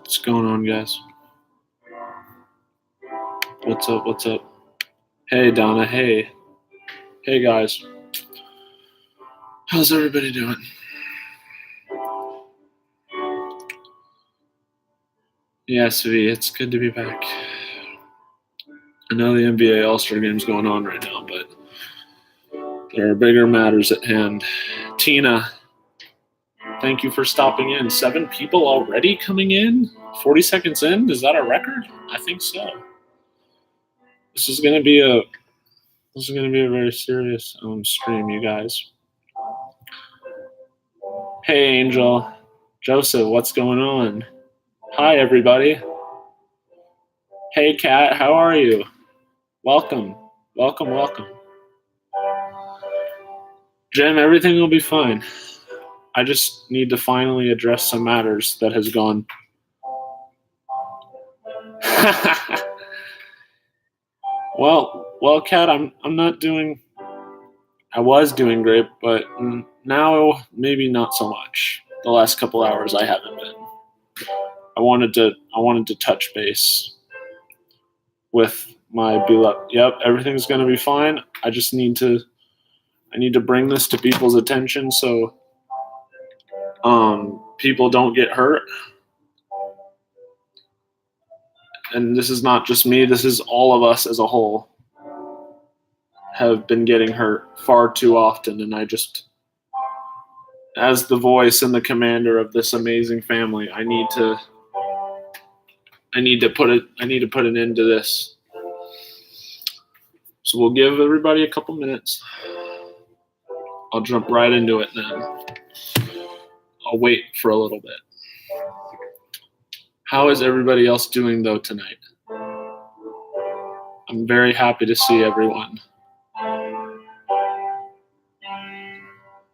What's going on, guys? What's up? What's up? Hey, Donna. Hey. Hey, guys. How's everybody doing? Yes, V, it's good to be back. I know the NBA All-Star Game's going on right now, but there are bigger matters at hand. Tina, thank you for stopping in. 7 people already coming in? 40 seconds in? Is that a record? I think so. This is gonna be a very serious stream, you guys. Hey, Angel. Joseph, what's going on? Hi, everybody. Hey, Kat, how are you? Welcome. Welcome, welcome. Jim, everything will be fine. I just need to finally address some matters that has gone. Well, Kat, I'm not doing. I was doing great, but now maybe not so much. The last couple hours I haven't been. I wanted to touch base with my beloved. Yep, everything's gonna be fine. I just need to bring this to people's attention so people don't get hurt. And this is not just me, this is all of us as a whole have been getting hurt far too often, and I just, as the voice and the commander of this amazing family, I need to put an end to this. So we'll give everybody a couple minutes. I'll jump right into it then. I'll wait for a little bit. How is everybody else doing though tonight? I'm very happy to see everyone.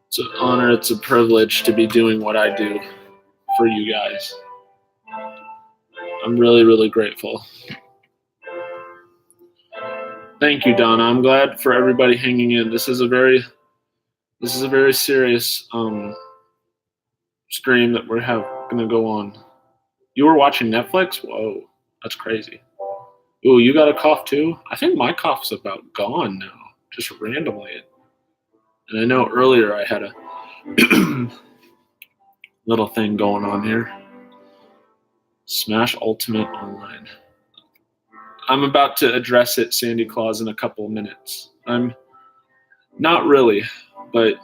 It's an honor, it's a privilege to be doing what I do for you guys. I'm really, really grateful. Thank you, Donna. I'm glad for everybody hanging in. This is a very serious stream that we're going to go on. You were watching Netflix? Whoa, that's crazy. Ooh, you got a cough too? I think my cough's about gone now, just randomly. And I know earlier I had a little thing going on here. Smash Ultimate Online. I'm about to address it, Sandy Claus, in a couple of minutes. I'm not really, but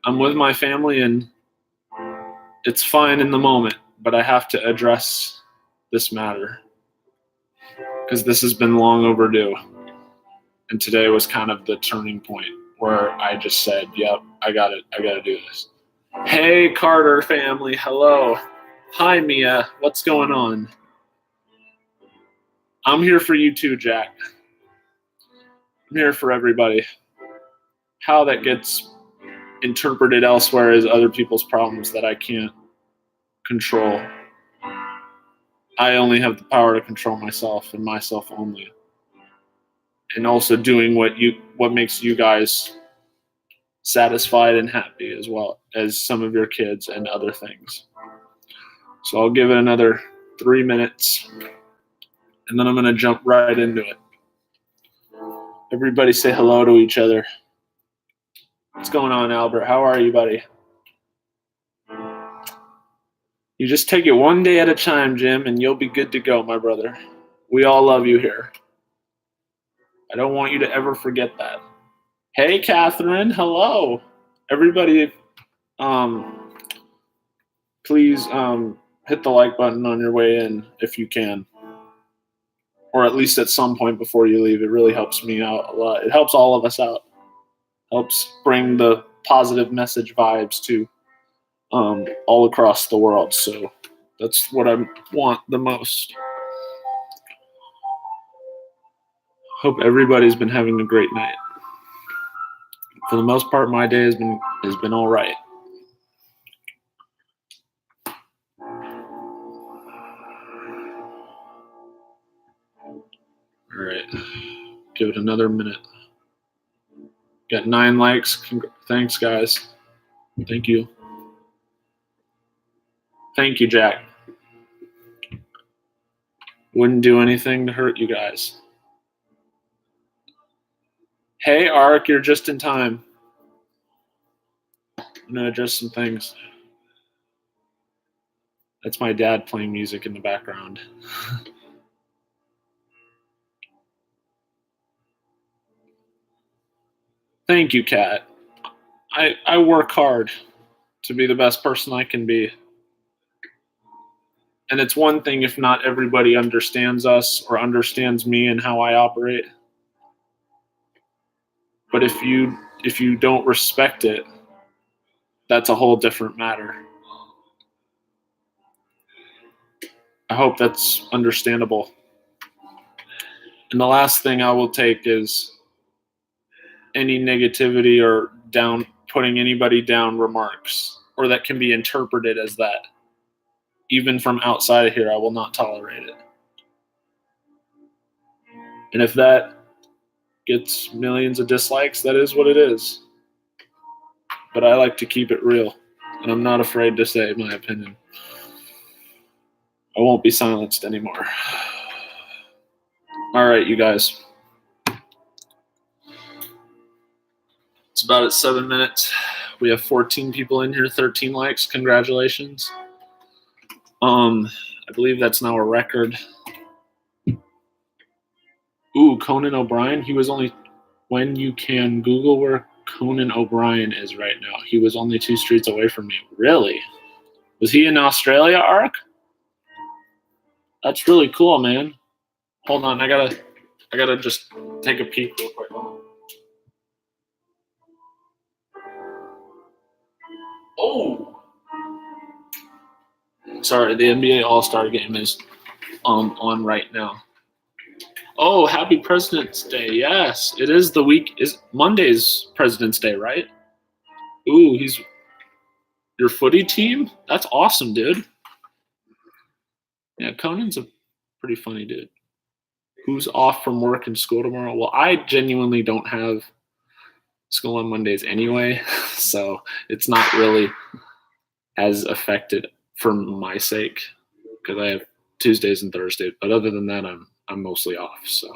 I'm with my family and it's fine in the moment, but I have to address this matter because this has been long overdue. And today was kind of the turning point where I just said, yep, I got to do this. Hey, Carter family. Hello. Hi, Mia. What's going on? I'm here for you too, Jack. I'm here for everybody. How that gets interpreted elsewhere as other people's problems that I can't control. I only have the power to control myself and myself only. And also doing what makes you guys satisfied and happy, as well as some of your kids and other things. So I'll give it another 3 minutes, and then I'm going to jump right into it. Everybody say hello to each other. What's going on, Albert? How are you, buddy? You just take it one day at a time, Jim, and you'll be good to go, my brother. We all love you here. I don't want you to ever forget that. Hey, Catherine. Hello. Everybody, please hit the like button on your way in if you can. Or at least at some point before you leave. It really helps me out a lot. It helps all of us out. Helps bring the positive message vibes to all across the world. So that's what I want the most. Hope everybody's been having a great night. For the most part, my day has been all right. All right, give it another minute. Got 9 likes. Thanks, guys. Thank you. Thank you, Jack. Wouldn't do anything to hurt you guys. Hey, Ark, you're just in time. I'm going to adjust some things. That's my dad playing music in the background. Thank you, Kat. I work hard to be the best person I can be. And it's one thing if not everybody understands us or understands me and how I operate. But if you don't respect it, that's a whole different matter. I hope that's understandable. And the last thing I will take is any negativity or down putting anybody down remarks or that can be interpreted as that. Even from outside of here, I will not tolerate it. And if that gets millions of dislikes, that is what it is. But I like to keep it real, and I'm not afraid to say my opinion. I won't be silenced anymore. All right, you guys. It's about at 7 minutes. We have 14 people in here, 13 likes. Congratulations. I believe that's now a record. Ooh, Conan O'Brien. He was only, when you can Google where Conan O'Brien is right now. He was only 2 streets away from me. Really? Was he in Australia, Ark? That's really cool, man. Hold on, I gotta just take a peek real quick. Oh, sorry, the NBA All-Star Game is on right now. Oh, happy President's Day! Yes, it is the week. Is Monday's President's Day, right? Ooh, he's your footy team. That's awesome, dude. Yeah, Conan's a pretty funny dude. Who's off from work and school tomorrow? Well, I genuinely don't have school on Mondays anyway, so it's not really as affected for my sake because I have Tuesdays and Thursdays. But other than that, I'm mostly off. So,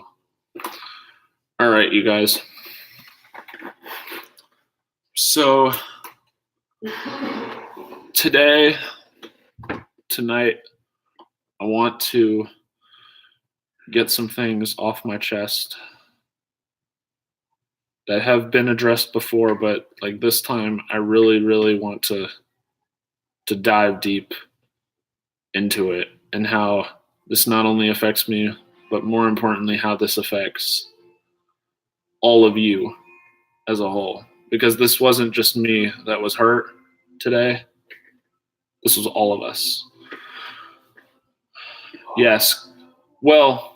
all right, you guys. So tonight, I want to get some things off my chest that have been addressed before, but like this time, I really, really want to dive deep into it and how this not only affects me, but more importantly, how this affects all of you as a whole. Because this wasn't just me that was hurt today. This was all of us. Yes. Well,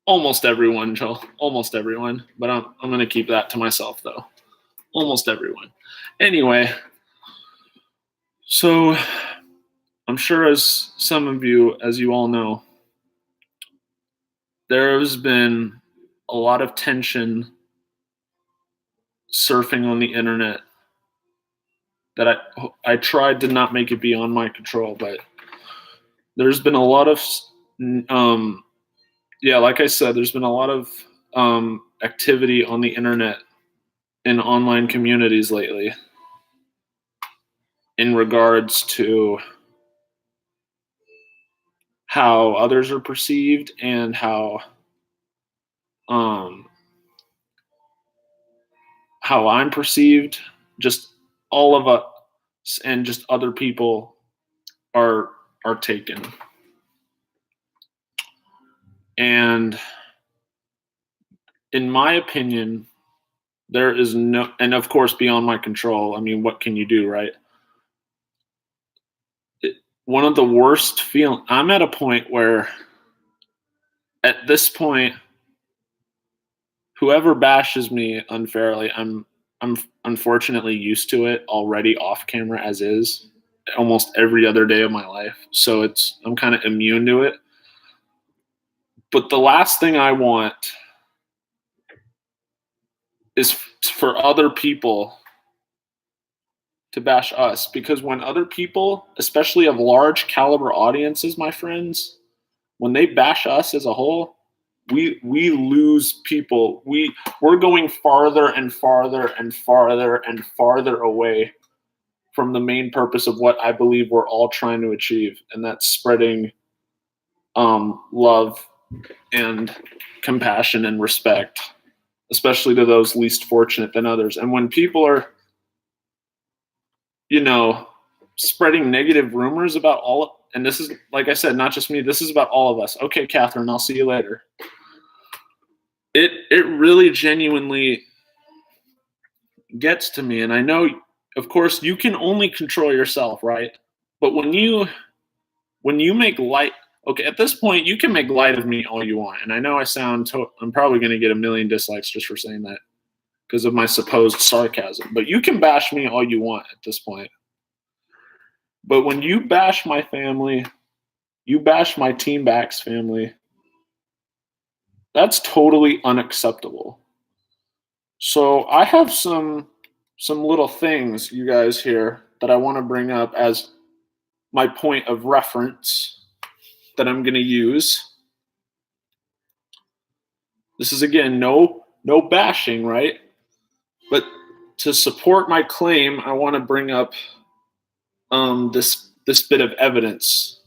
almost everyone, Joel. Almost everyone. But I'm going to keep that to myself, though. Almost everyone. Anyway, so I'm sure as some of you, as you all know, there has been a lot of tension surfing on the internet that I tried to not make it beyond my control, but there's been a lot of like I said, there's been a lot of activity on the internet in online communities lately in regards to how others are perceived and how I'm perceived. Just all of us and just other people are taken. And in my opinion, there is no, and of course beyond my control. I mean, what can you do, right? One of the worst feeling. I'm at a point where, at this point, whoever bashes me unfairly, I'm unfortunately used to it already off camera as is, almost every other day of my life. So I'm kind of immune to it. But the last thing I want is for other people to bash us, because when other people, especially of large caliber audiences, my friends, when they bash us as a whole, we lose people. We're going farther and farther and farther and farther away from the main purpose of what I believe we're all trying to achieve, and that's spreading love and compassion and respect, especially to those least fortunate than others. And when people are, spreading negative rumors about and this is, like I said, not just me, this is about all of us. Okay, Catherine, I'll see you later. It really genuinely gets to me. And I know, of course, you can only control yourself, right? But when you make light, okay, at this point, you can make light of me all you want. And I know I'm probably going to get a million dislikes just for saying that because of my supposed sarcasm. But you can bash me all you want at this point. But when you bash my family, you bash my Team Bax family, that's totally unacceptable. So I have some little things, you guys, here that I want to bring up as my point of reference that I'm going to use. This is, again, no bashing, right? But to support my claim, I want to bring up this bit of evidence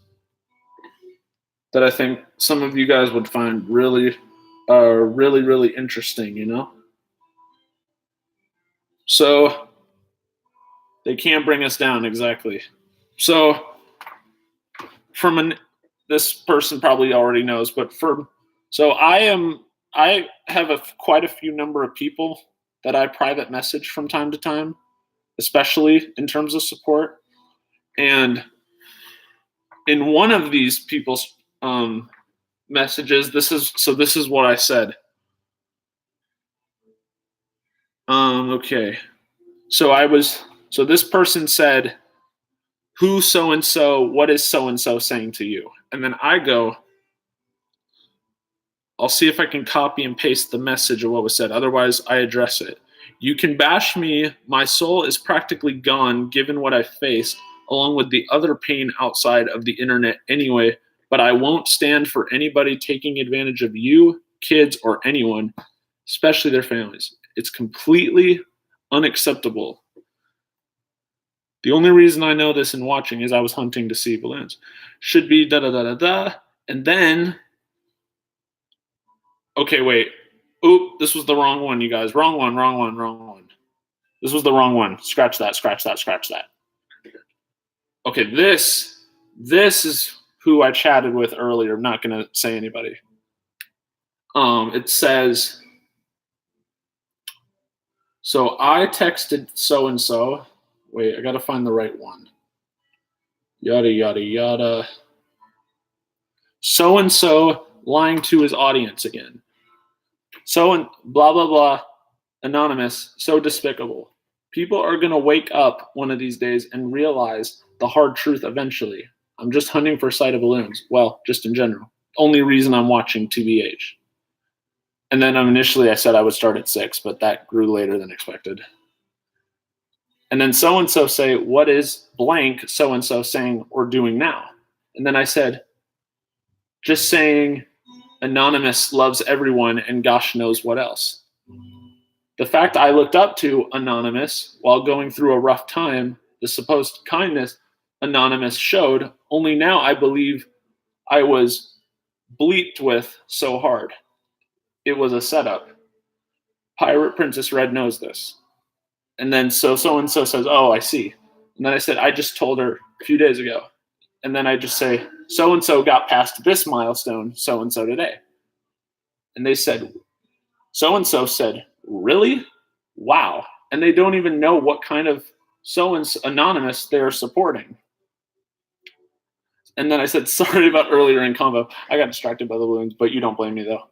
that I think some of you guys would find really, really interesting, So they can't bring us down, exactly. So this person probably already knows, but I have quite a few number of people that I private message from time to time, especially in terms of support. And in one of these people's messages, this is what I said. Okay. So this person said, who so-and-so, what is so-and-so saying to you? And then I go, I'll see if I can copy and paste the message of what was said. Otherwise, I address it. You can bash me. My soul is practically gone given what I faced, along with the other pain outside of the internet anyway, but I won't stand for anybody taking advantage of you, kids, or anyone, especially their families. It's completely unacceptable. The only reason I know this and watching is I was hunting to see balloons. Should be da-da-da-da-da. And then, okay, wait. Oop, this was the wrong one, you guys. Wrong one. This was the wrong one. Scratch that. Okay, this is who I chatted with earlier. I'm not going to say anybody. It says, so I texted so-and-so. Wait, I got to find the right one. Yada, yada, yada. So-and-so lying to his audience again. So and blah, blah, blah. Anonymous, so despicable. People are going to wake up one of these days and realize the hard truth eventually. I'm just hunting for a sight of balloons. Well, just in general. Only reason I'm watching TBH. And then initially I said I would start at 6, but that grew later than expected. And then so-and-so say, what is blank so-and-so saying or doing now? And then I said, just saying anonymous loves everyone and gosh knows what else. The fact I looked up to anonymous while going through a rough time, the supposed kindness anonymous showed, only now I believe I was bleeped with so hard. It was a setup. Pirate Princess Red knows this. And then so-and-so says, oh, I see. And then I said, I just told her a few days ago. And then I just say, so-and-so got past this milestone, so-and-so today. And they said, so-and-so said, really? Wow. And they don't even know what kind of so-and-so anonymous they're supporting. And then I said, sorry about earlier in combo. I got distracted by the balloons, but you don't blame me though.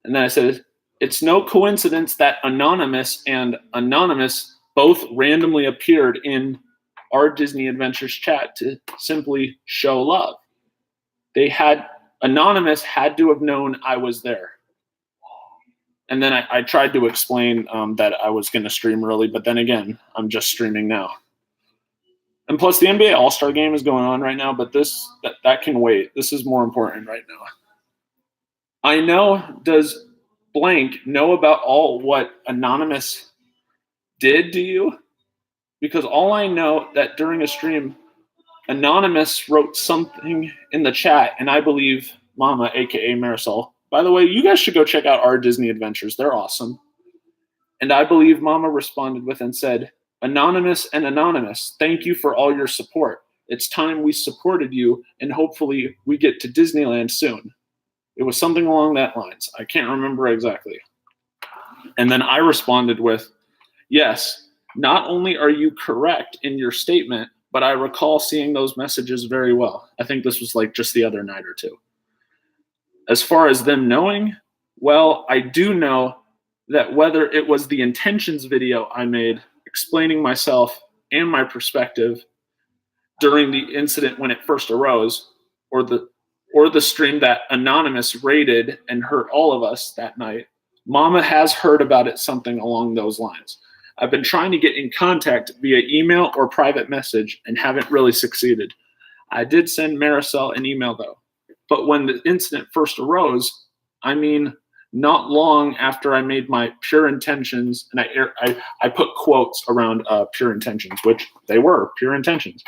And then I said, it's no coincidence that anonymous and anonymous both randomly appeared in our Disney Adventures chat to simply show love. Anonymous had to have known I was there. And then I tried to explain that I was going to stream early, but then again, I'm just streaming now. And plus, the NBA All-Star game is going on right now, but that can wait. This is more important right now. I know, does blank know about all what Anonymous did to you? Because all I know that during a stream, Anonymous wrote something in the chat, and I believe Mama, aka Marisol. By the way, you guys should go check out our Disney Adventures. They're awesome. And I believe Mama responded with and said, Anonymous and Anonymous, thank you for all your support. It's time we supported you, and hopefully we get to Disneyland soon. It was something along that lines. I can't remember exactly. And then I responded with, yes, not only are you correct in your statement, but I recall seeing those messages very well. I think this was like just the other night or two. As far as them knowing, well, I do know that whether it was the intentions video I made explaining myself and my perspective during the incident when it first arose, or the stream that Anonymous raided and hurt all of us that night, Mama has heard about it, something along those lines. I've been trying to get in contact via email or private message and haven't really succeeded. I did send Marisol an email though. But when the incident first arose, I mean, not long after I made my pure intentions, and I put quotes around pure intentions, which they were pure intentions,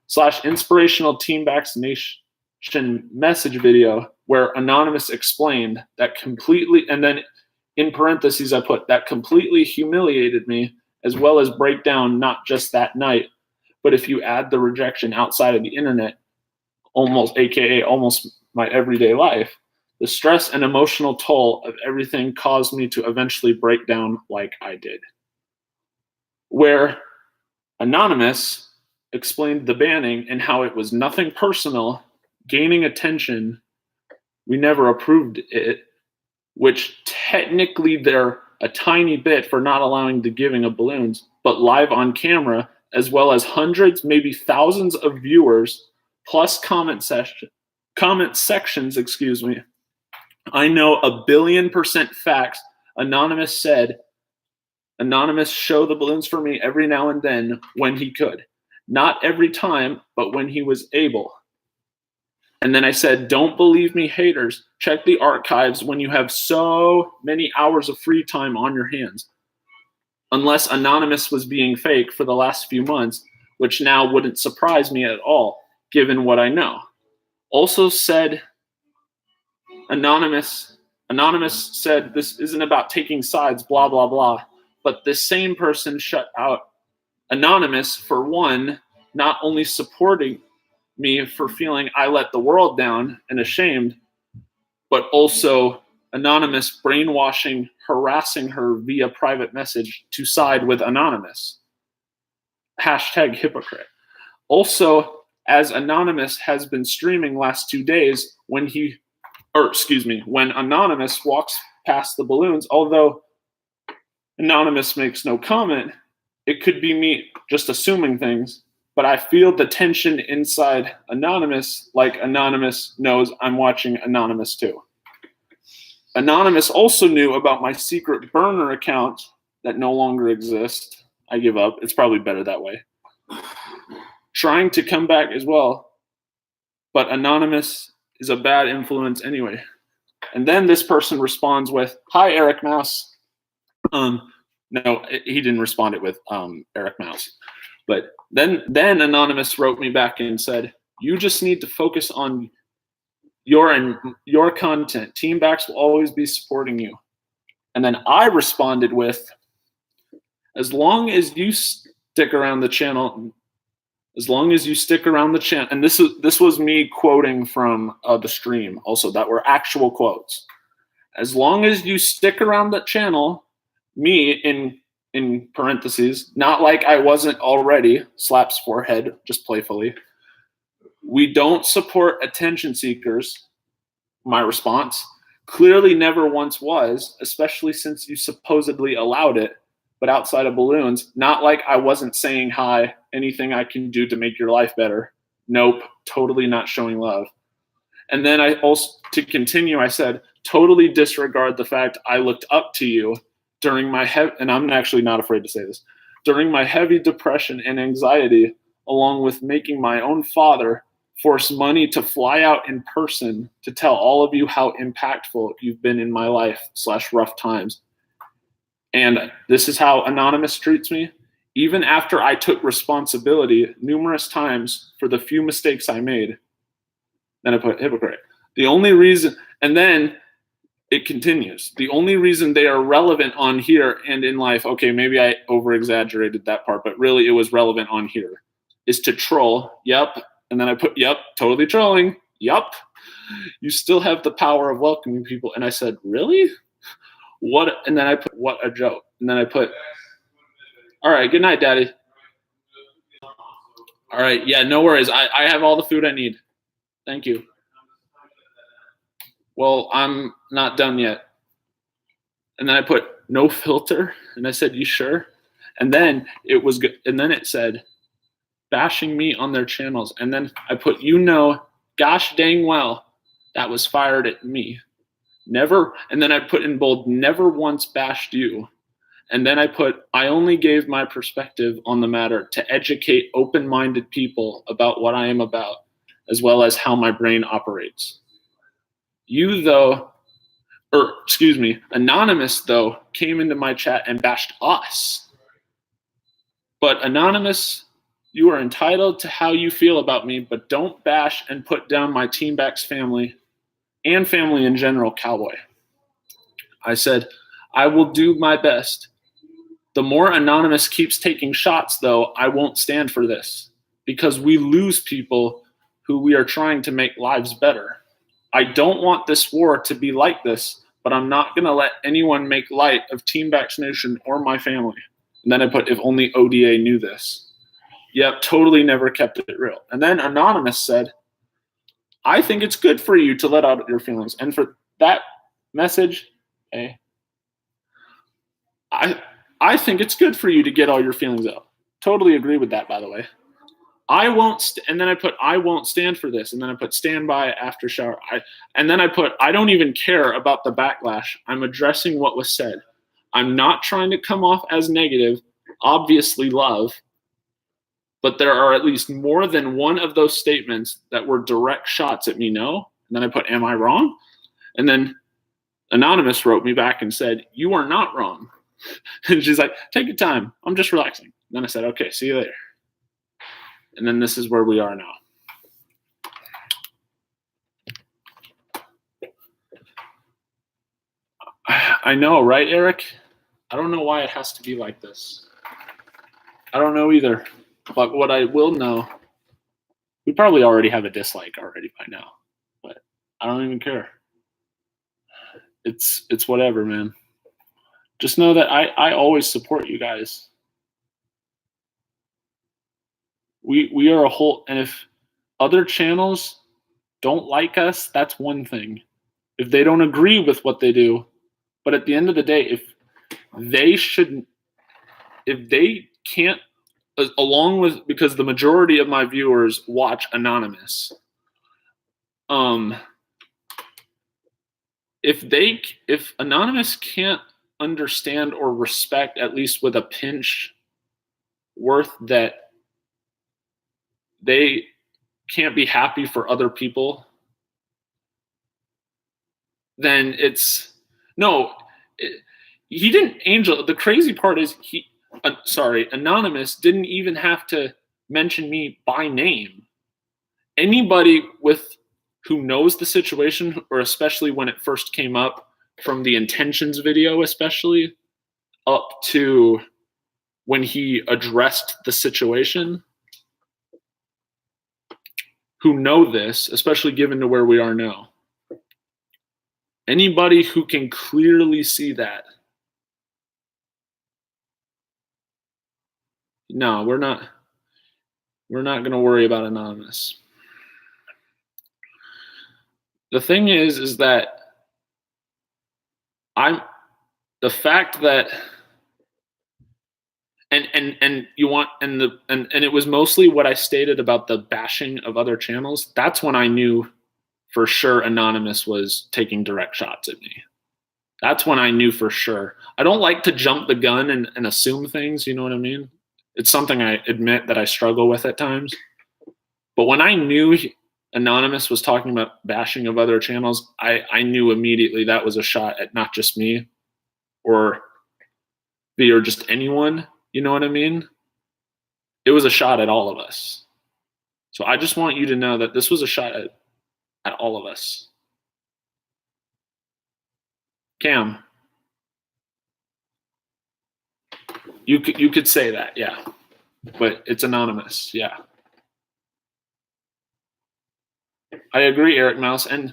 / inspirational team vaccination message video where Anonymous explained that completely, and then in parentheses I put that completely humiliated me, as well as break down not just that night, but if you add the rejection outside of the internet, almost aka almost my everyday life, the stress and emotional toll of everything caused me to eventually break down like I did. Where Anonymous explained the banning and how it was nothing personal, gaining attention, we never approved it, which technically they're a tiny bit for not allowing the giving of balloons, but live on camera, as well as hundreds, maybe thousands of viewers, plus comment sections, excuse me. I know 1,000,000,000% facts. Anonymous said, Anonymous show the balloons for me every now and then when he could. Not every time, but when he was able. And then I said, don't believe me, haters. Check the archives when you have so many hours of free time on your hands. Unless Anonymous was being fake for the last few months, which now wouldn't surprise me at all, given what I know. Also said, Anonymous said this isn't about taking sides, blah, blah, blah. But this same person shut out Anonymous for one, not only supporting me for feeling I let the world down and ashamed, but also Anonymous brainwashing, harassing her via private message to side with Anonymous. Hashtag hypocrite. Also, as Anonymous has been streaming last 2 days, when Anonymous walks past the balloons, although Anonymous makes no comment, it could be me just assuming things, but I feel the tension inside Anonymous, like Anonymous knows I'm watching Anonymous too. Anonymous also knew about my secret burner account that no longer exists. I give up. It's probably better that way. Trying to come back as well, but Anonymous is a bad influence anyway. And then this person responds with, hi, Eric Mouse. No, he didn't respond it with Eric Mouse. But then Anonymous wrote me back and said, you just need to focus on your content. Team Backs will always be supporting you. And then I responded with, as long as you stick around the channel, and this was me quoting from the stream also, that were actual quotes. As long as you stick around the channel, me in parentheses, not like I wasn't already, slaps forehead, just playfully. We don't support attention seekers, my response. Clearly never once was, especially since you supposedly allowed it, but outside of balloons, not like I wasn't saying hi, anything I can do to make your life better. Nope, totally not showing love. And then I also, to continue, I said, totally disregard the fact I looked up to you during my and I'm actually not afraid to say this, during my heavy depression and anxiety along with making my own father force money to fly out in person to tell all of you how impactful you've been in my life / rough times. And this is how Anonymous treats me. Even after I took responsibility numerous times for the few mistakes I made, then I put hypocrite. The only reason, and then it continues. The only reason they are relevant on here and in life, okay, maybe I over-exaggerated that part, but really it was relevant on here, is to troll. Yep. And then I put, yep, totally trolling. Yep. You still have the power of welcoming people. And I said, really? What? And then I put, what a joke. And then I put, all right, good night, Daddy. All right, yeah, no worries. I have all the food I need. Thank you. Well, I'm not done yet. And then I put no filter. And I said, you sure? And then it was good. And then it said, bashing me on their channels. And then I put, gosh dang well, that was fired at me. Never. And then I put in bold, never once bashed you. And then I put, I only gave my perspective on the matter to educate open-minded people about what I am about, as well as how my brain operates. You, though, Anonymous, though, came into my chat and bashed us. But Anonymous, you are entitled to how you feel about me, but don't bash and put down my Team Bax family and family in general, Cowboy. I said, I will do my best. The more Anonymous keeps taking shots, though, I won't stand for this, because we lose people who we are trying to make lives better. I don't want this war to be like this, but I'm not going to let anyone make light of Team Vaccination or my family. And then I put, if only ODA knew this. Yep, totally never kept it real. And then Anonymous said, I think it's good for you to let out your feelings. And for that message, hey, I think it's good for you to get all your feelings out. Totally agree with that, by the way. And then I put, I won't stand for this. And then I put, stand by after shower. And then I put, I don't even care about the backlash. I'm addressing what was said. I'm not trying to come off as negative, obviously love, but there are at least more than one of those statements that were direct shots at me, no? And then I put, am I wrong? And then Anonymous wrote me back and said, you are not wrong. And she's like, take your time. I'm just relaxing. And then I said, okay, see you later. And then this is where we are now. I know, right, Eric? I don't know why it has to be like this. I don't know either. But what I will know, we probably already have a dislike already by now. But I don't even care. It's whatever, man. Just know that I always support you guys. We are a whole, and if other channels don't like us, that's one thing. If they don't agree with what they do, but at the end of the day, if they can't, along with, because the majority of my viewers watch Anonymous, if Anonymous can't understand or respect, at least with a pinch worth, that they can't be happy for other people, then he didn't, Angel, the crazy part is Anonymous didn't even have to mention me by name. Anybody who knows the situation, or especially when it first came up, from the intentions video especially, up to when he addressed the situation, who know this, especially given to where we are now. Anybody who can clearly see that, no, we're not going to worry about Anonymous. The thing is that the fact that, and it was mostly what I stated about the bashing of other channels. That's when I knew for sure Anonymous was taking direct shots at me. That's when I knew for sure. I don't like to jump the gun and assume things, you know what I mean? It's something I admit that I struggle with at times. But when I knew Anonymous was talking about bashing of other channels, I knew immediately that was a shot at not just me or just anyone. You know what I mean? It was a shot at all of us. So I just want you to know that this was a shot at all of us. Cam, you could say that, yeah, but it's anonymous, yeah. I agree, Eric Mouse, and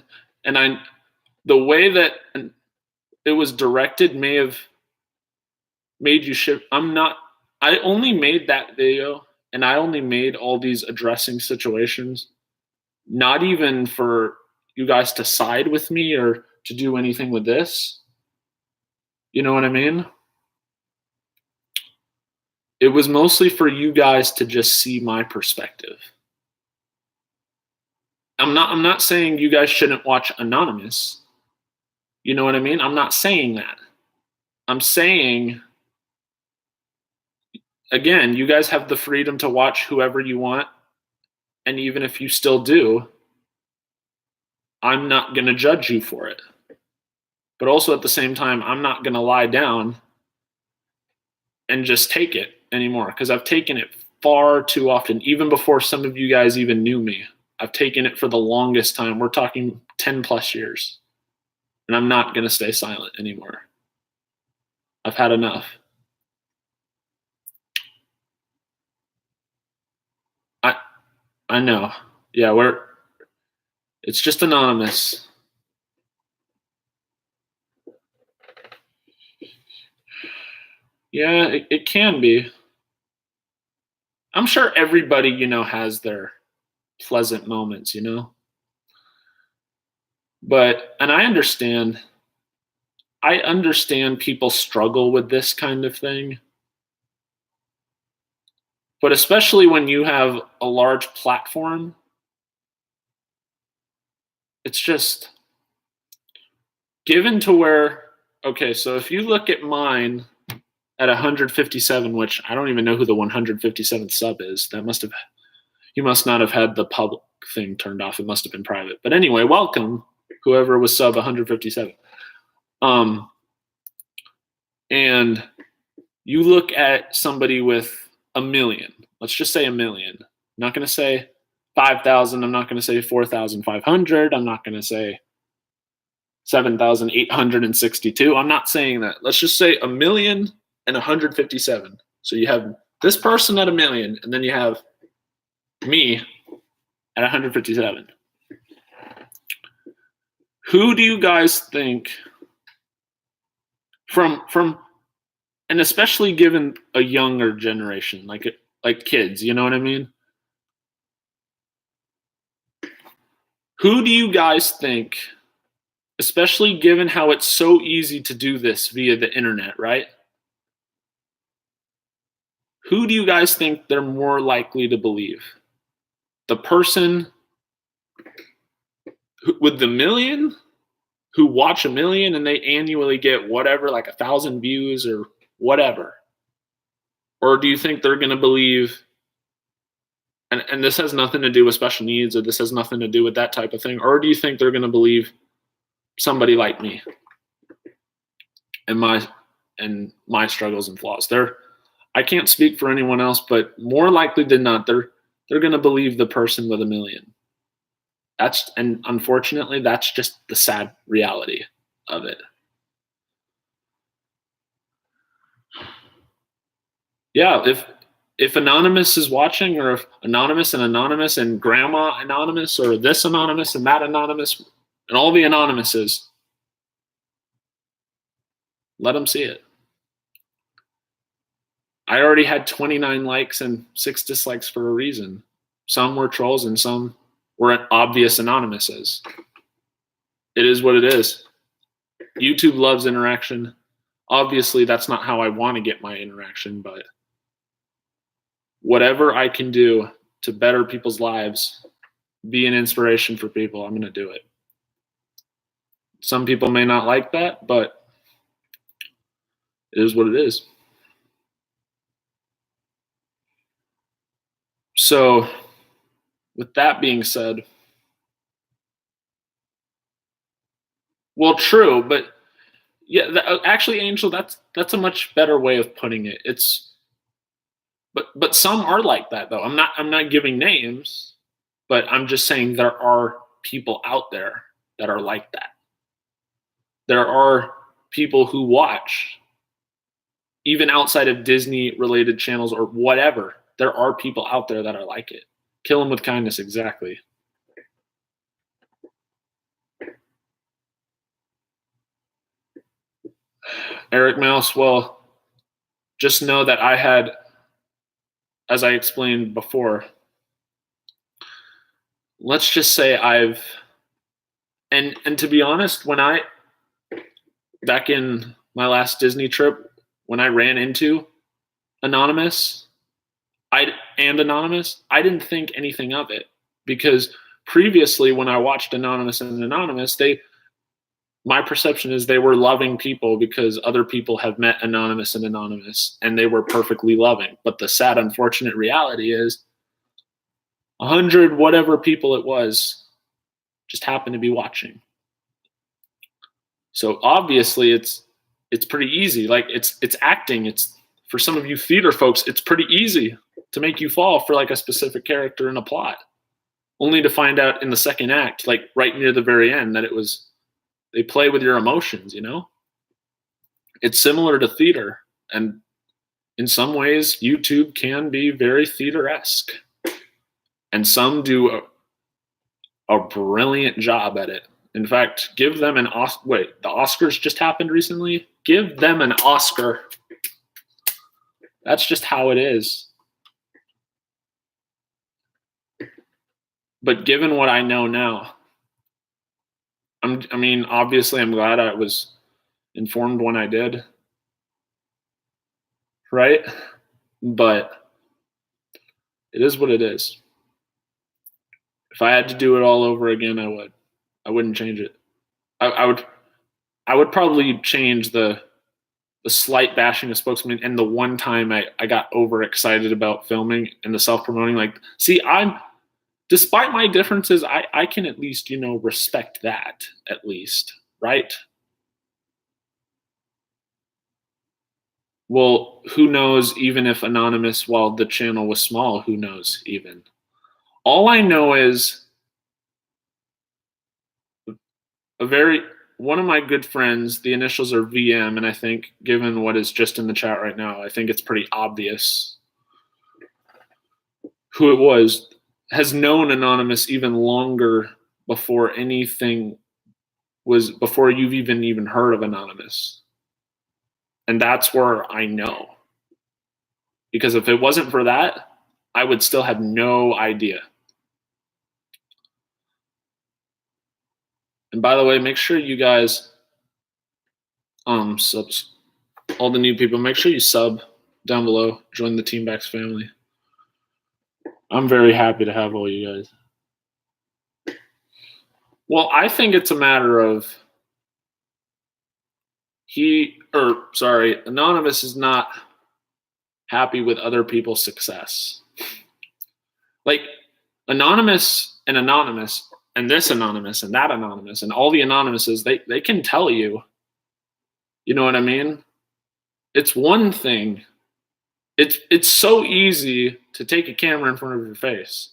the way that it was directed may have made you shift. I only made that video, and I only made all these addressing situations, not even for you guys to side with me or to do anything with this. You know what I mean? It was mostly for you guys to just see my perspective. I'm not saying you guys shouldn't watch Anonymous. You know what I mean? I'm not saying that. I'm saying, again, you guys have the freedom to watch whoever you want. And even if you still do, I'm not going to judge you for it. But also at the same time, I'm not going to lie down and just take it anymore, because I've taken it far too often, even before some of you guys even knew me. I've taken it for the longest time. We're talking 10 plus years. And I'm not going to stay silent anymore. I've had enough. I know. Yeah, it's just anonymous. Yeah, it can be. I'm sure everybody, has their pleasant moments, But, and I understand people struggle with this kind of thing. But especially when you have a large platform, it's just given to where, okay, so if you look at mine at 157, which I don't even know who the 157th sub is. You must not have had the public thing turned off. It must have been private. But anyway, welcome, whoever was sub 157. And you look at somebody with a million. Let's just say a million. I'm not going to say 5,000. I'm not going to say 4,500. I'm not going to say 7,862. I'm not saying that. Let's just say 1,000,157. So you have this person at 1,000,000, and then you have me at 157. Who do you guys think from and especially given a younger generation, like kids, you know what I mean? Who do you guys think, especially given how it's so easy to do this via the internet, right? Who do you guys think they're more likely to believe? The person with the million, who watch 1,000,000 and they annually get whatever, like 1,000 views or whatever? Or do you think they're going to believe, and this has nothing to do with special needs, or this has nothing to do with that type of thing, or do you think they're going to believe somebody like me and my struggles and flaws? I can't speak for anyone else, but more likely than not, they're going to believe the person with 1,000,000. And unfortunately, that's just the sad reality of it. Yeah, if Anonymous is watching, or if Anonymous and Grandma Anonymous, or this Anonymous and that Anonymous and all the Anonymouses, let them see it. I already had 29 likes and 6 dislikes for a reason. Some were trolls and some were obvious Anonymouses. It is what it is. YouTube loves interaction. Obviously, that's not how I want to get my interaction, but whatever I can do to better people's lives, be an inspiration for people, I'm going to do it. Some people may not like that, but it is what it is. So with that being said, well, true, but yeah, actually, Angel, that's a much better way of putting it. But some are like that though. I'm not giving names, but I'm just saying there are people out there that are like that. There are people who watch, even outside of Disney related channels or whatever. There are people out there that are like it. Kill them with kindness, exactly. Eric Mouse, well, just know that I had, as I explained before, let's just say and to be honest, when I back in my last Disney trip, when I ran into Anonymous, I didn't think anything of it because previously when I watched Anonymous, my perception is they were loving people because other people have met Anonymous and they were perfectly loving. But the sad, unfortunate reality is 100 whatever people it was just happened to be watching. So obviously it's pretty easy. Like it's acting. It's for some of you theater folks, it's pretty easy to make you fall for like a specific character in a plot, only to find out in the second act, like right near the very end, that they play with your emotions, you know? It's similar to theater, and in some ways YouTube can be very theater-esque. And some do a brilliant job at it. In fact, give them an Oscar. Wait, the Oscars just happened recently? Give them an Oscar. That's just how it is. But given what I know now, obviously I'm glad I was informed when I did. Right? But it is what it is. If I had to do it all over again, I would. I wouldn't change it. I would probably change the slight bashing of spokesman and the one time I got overexcited about filming and the self-promoting. Like, see, despite my differences, I can at least, respect that at least, right? Well, who knows, even if Anonymous, while the channel was small, who knows even? All I know is one of my good friends, the initials are VM, and I think given what is just in the chat right now, I think it's pretty obvious who it was, has known Anonymous even longer before before you've even heard of Anonymous. And that's where I know. Because if it wasn't for that, I would still have no idea. And by the way, make sure you guys subs, all the new people, make sure you sub down below, join the Team Bax family. I'm very happy to have all you guys. Well, I think it's a matter of Anonymous is not happy with other people's success. Like Anonymous and this Anonymous and that Anonymous and all the Anonymouses, they can tell you, you know what I mean? It's one thing. It's so easy to take a camera in front of your face,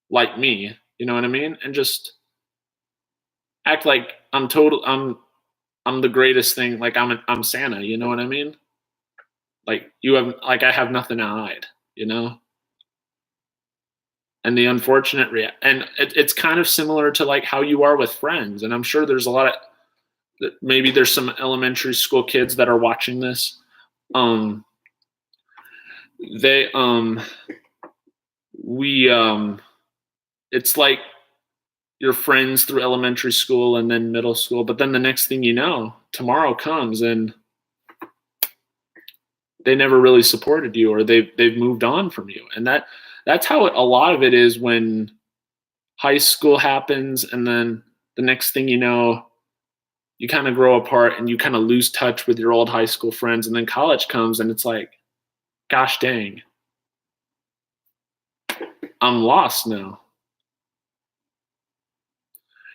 like me, you know what I mean? And just act like I'm the greatest thing, like I'm Santa, you know what I mean? Like I have nothing to hide, you know? And the unfortunate and it's kind of similar to like how you are with friends. And I'm sure there's a lot of, maybe there's some elementary school kids that are watching this. It's like your friends through elementary school and then middle school, but then the next thing you know, tomorrow comes and they never really supported you, or they've moved on from you. And that's how a lot of it is when high school happens, and then the next thing you know, you kind of grow apart and you kind of lose touch with your old high school friends, and then college comes and it's like, gosh dang. I'm lost now.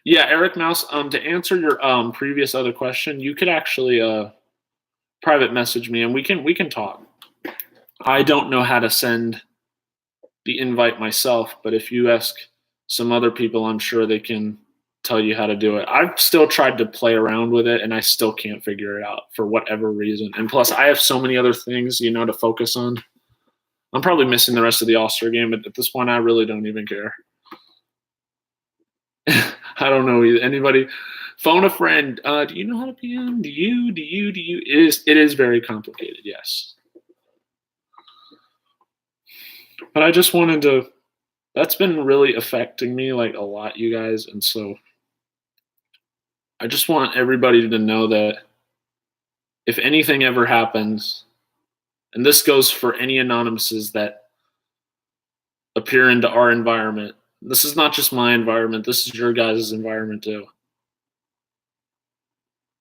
Yeah, Eric Mouse. To answer your previous other question, you could actually private message me and we can talk. I don't know how to send the invite myself, but if you ask some other people, I'm sure they can tell you how to do it. I've still tried to play around with it and I still can't figure it out for whatever reason. And plus I have so many other things, to focus on. I'm probably missing the rest of the All-Star game, but at this point I really don't even care. I don't know either. Anybody phone a friend. Do you know how to PM? Do you? It is very complicated, yes. But I just wanted to, that's been really affecting me like a lot, you guys. And so I just want everybody to know that if anything ever happens, and this goes for any anonymouses that appear into our environment, this is not just my environment, this is your guys' environment too.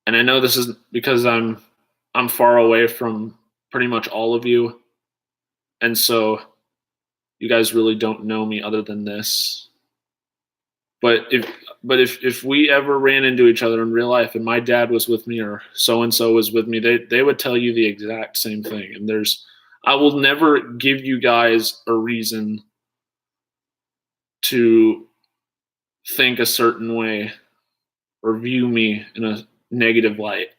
And I know this is because I'm far away from pretty much all of you. And so you guys really don't know me other than this. But if we ever ran into each other in real life and my dad was with me or so and so was with me, they would tell you the exact same thing. And I will never give you guys a reason to think a certain way or view me in a negative light.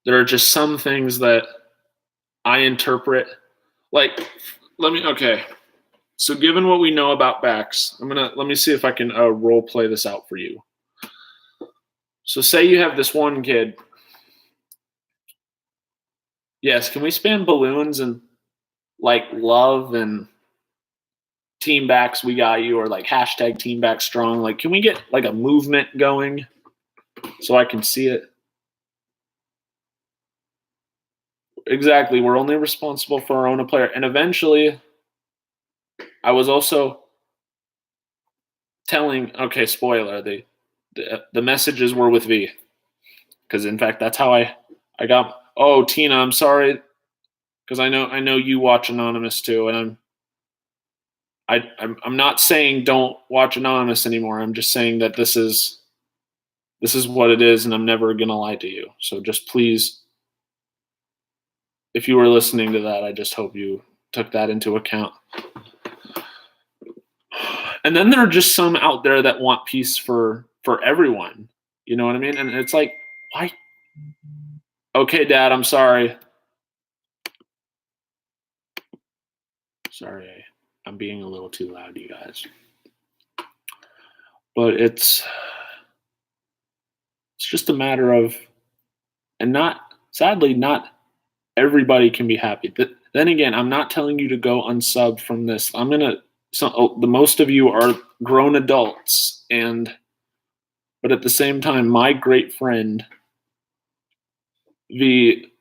There are just some things that I interpret like, okay. So given what we know about Bax, let me see if I can role play this out for you. So say you have this one kid. Yes, can we spam balloons and like love and team Bax, we got you, or like hashtag team Bax strong? Like, can we get like a movement going so I can see it? Exactly. We're only responsible for our own player. And eventually, I was also telling, okay, spoiler, the messages were with V. Because in fact, that's how I got, oh, Tina, I'm sorry. Because I know you watch Anonymous too. And I'm not saying don't watch Anonymous anymore. I'm just saying that this is what it is, and I'm never gonna lie to you. So just please, if you were listening to that, I just hope you took that into account. And then there are just some out there that want peace for everyone. You know what I mean? And it's like, why? Okay, Dad, I'm sorry. Sorry, I'm being a little too loud, you guys. But it's just a matter of, and sadly, not everybody can be happy. Then again, I'm not telling you to go unsub from this. The most of you are grown adults, but at the same time, my great friend V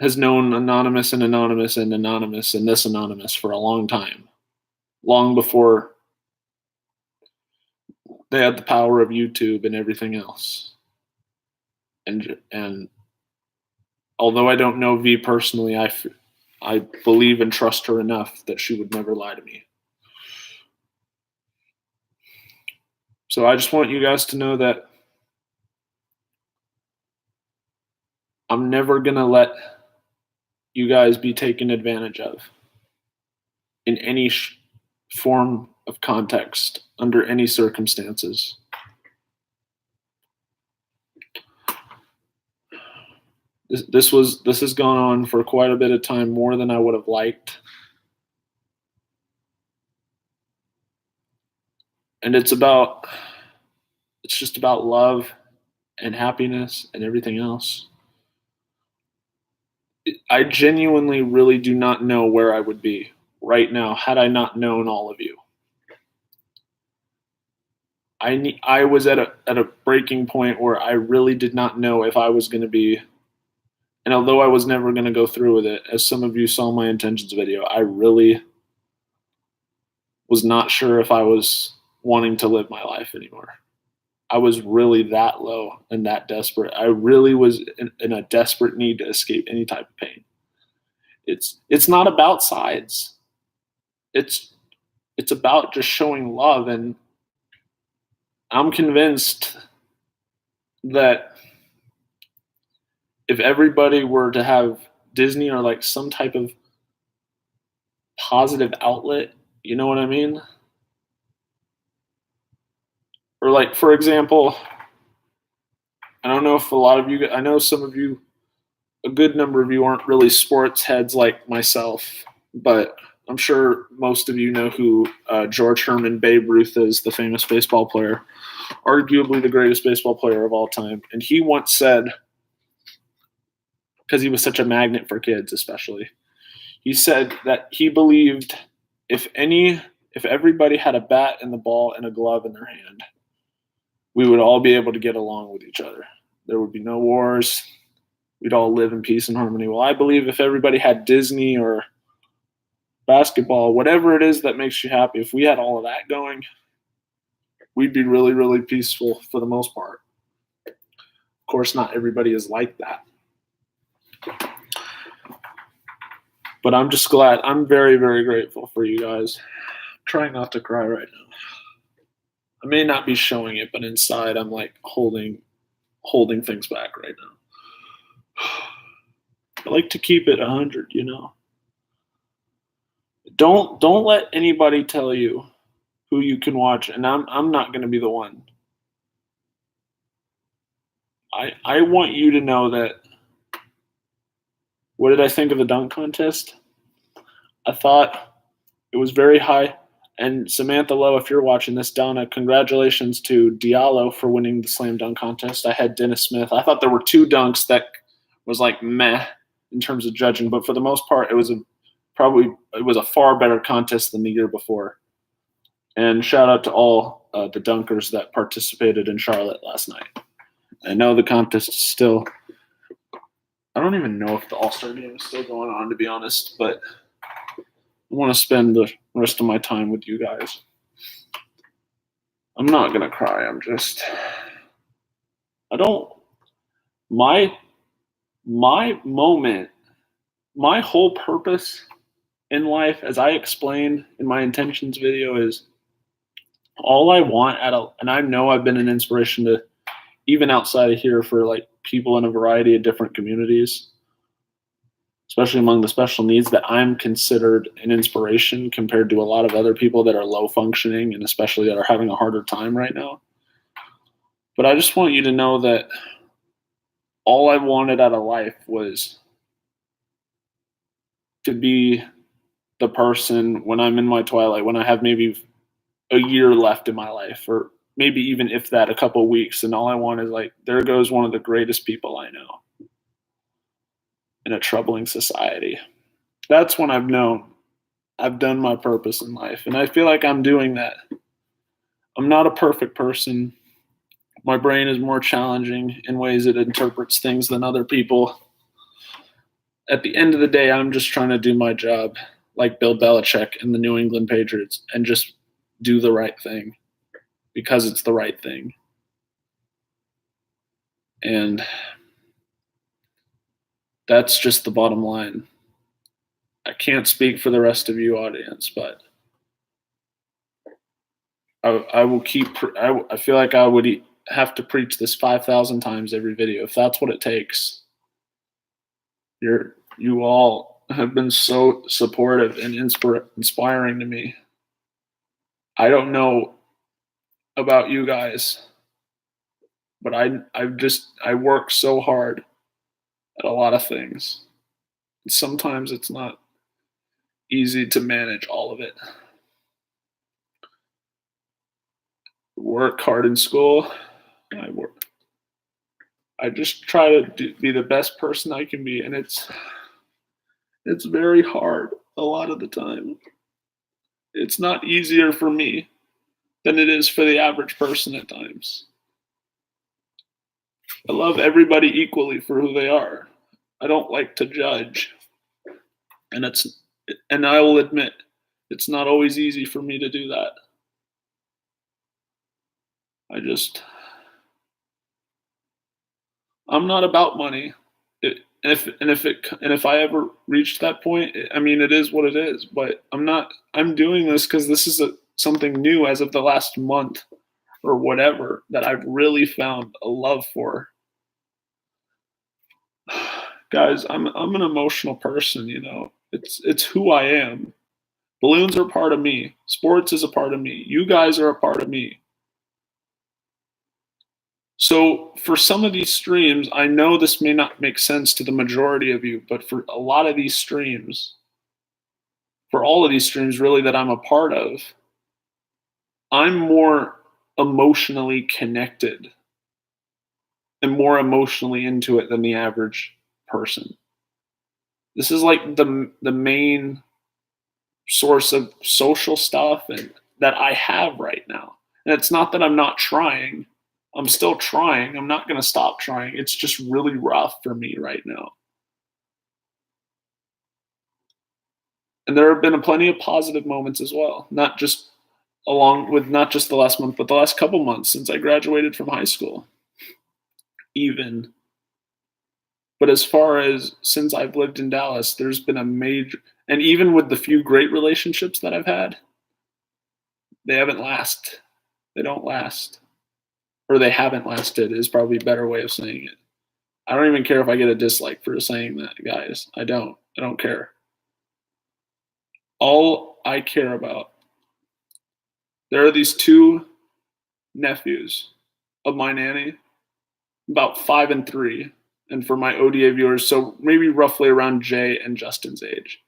has known Anonymous and Anonymous and Anonymous and this Anonymous for a long time, long before they had the power of YouTube and everything else. And although I don't know V personally, I believe and trust her enough that she would never lie to me. So I just want you guys to know that I'm never going to let you guys be taken advantage of in any form of context, under any circumstances. This has gone on for quite a bit of time, more than I would have liked. And it's just about love and happiness and everything else. I genuinely really do not know where I would be right now had I not known all of you. I was at a breaking point where I really did not know if I was going to be, and although I was never going to go through with it, as some of you saw my intentions video, I really was not sure if I was wanting to live my life anymore. I was really that low and that desperate. I really was in a desperate need to escape any type of pain. It's not about sides. It's it's about just showing love, and I'm convinced that if everybody were to have Disney or like some type of positive outlet, you know what I mean? Or like for example, I don't know if a lot of you, I know some of you, a good number of you aren't really sports heads like myself, but I'm sure most of you know who George Herman Babe Ruth is, the famous baseball player, arguably the greatest baseball player of all time. And he once said, because he was such a magnet for kids, especially, he said that he believed if everybody had a bat and the ball and a glove in their hand, we would all be able to get along with each other. There would be no wars. We'd all live in peace and harmony. Well, I believe if everybody had Disney or basketball, whatever it is that makes you happy, if we had all of that going, we'd be really, really peaceful for the most part. Of course, not everybody is like that. But I'm just glad. I'm very, very grateful for you guys. I'm trying not to cry right now. I may not be showing it, but inside I'm like holding things back right now. I like to keep it 100, you know. Don't let anybody tell you who you can watch, and I'm not going to be the one. I want you to know that. What did I think of the dunk contest? I thought it was very high. And Samantha Lowe, if you're watching this, Donna, congratulations to Diallo for winning the slam dunk contest. I had Dennis Smith. I thought there were two dunks that was like meh in terms of judging, but for the most part, it was a far better contest than the year before. And shout out to all the dunkers that participated in Charlotte last night. I know the contest is still. I don't even know if the All-Star game is still going on, to be honest, but I want to spend the rest of my time with you guys. I'm not going to cry. My moment, my whole purpose in life, as I explained in my intentions video, is all I want and I know I've been an inspiration to, even outside of here, for like people in a variety of different communities, especially among the special needs, that I'm considered an inspiration compared to a lot of other people that are low functioning and especially that are having a harder time right now. But I just want you to know that all I wanted out of life was to be the person when I'm in my twilight, when I have maybe a year left in my life, or maybe even if that, a couple of weeks, and all I want is like, there goes one of the greatest people I know in a troubling society. That's when I've known I've done my purpose in life, and I feel like I'm doing that. I'm not a perfect person. My brain is more challenging in ways it interprets things than other people. At the end of the day, I'm just trying to do my job like Bill Belichick and the New England Patriots and just do the right thing because it's the right thing. And that's just the bottom line. I can't speak for the rest of you audience, but I will keep. I feel like I would have to preach this 5,000 times every video if that's what it takes. You all have been so supportive and inspiring to me. I don't know about you guys, but I work so hard at a lot of things. Sometimes it's not easy to manage all of it. Work hard in school. I just try to be the best person I can be, and it's very hard a lot of the time. It's not easier for me than it is for the average person at times. I love everybody equally for who they are. I don't like to judge. And I will admit, it's not always easy for me to do that. I'm not about money. And if I ever reach that point, I mean, it is what it is. But I'm not. I'm doing this because this is something new as of the last month or whatever that I've really found a love for. Guys, I'm an emotional person. It's who I am. Balloons are part of me. Sports is a part of me. You guys are a part of me. So for some of these streams, I know this may not make sense to the majority of you, but for a lot of these streams, for all of these streams really that I'm a part of, I'm more emotionally connected and more emotionally into it than the average person. This is like the main source of social stuff and that I have right now. And it's not that I'm not trying. I'm still trying. I'm not going to stop trying. It's just really rough for me right now. And there have been plenty of positive moments as well, not just the last month, but the last couple months since I graduated from high school. Even. But as far as since I've lived in Dallas, there's been a major, and even with the few great relationships that I've had, they haven't lasted. They don't last. Or they haven't lasted is probably a better way of saying it. I don't even care if I get a dislike for saying that, guys. I don't care. All I care about, there are these two nephews of my nanny, about 5 and 3, and for my ODA viewers, so maybe roughly around Jay and Justin's age.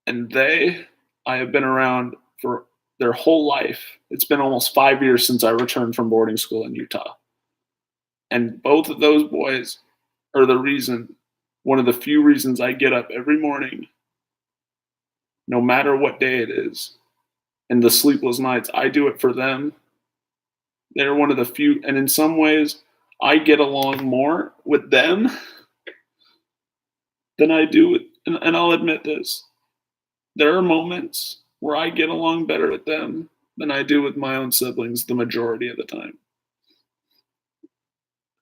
And I have been around for their whole life. It's been almost 5 years since I returned from boarding school in Utah. And both of those boys are one of the few reasons I get up every morning, no matter what day it is, and the sleepless nights. I do it for them. They're one of the few, and in some ways, I get along more with them than I do with, and I'll admit this. There are moments where I get along better with them than I do with my own siblings the majority of the time.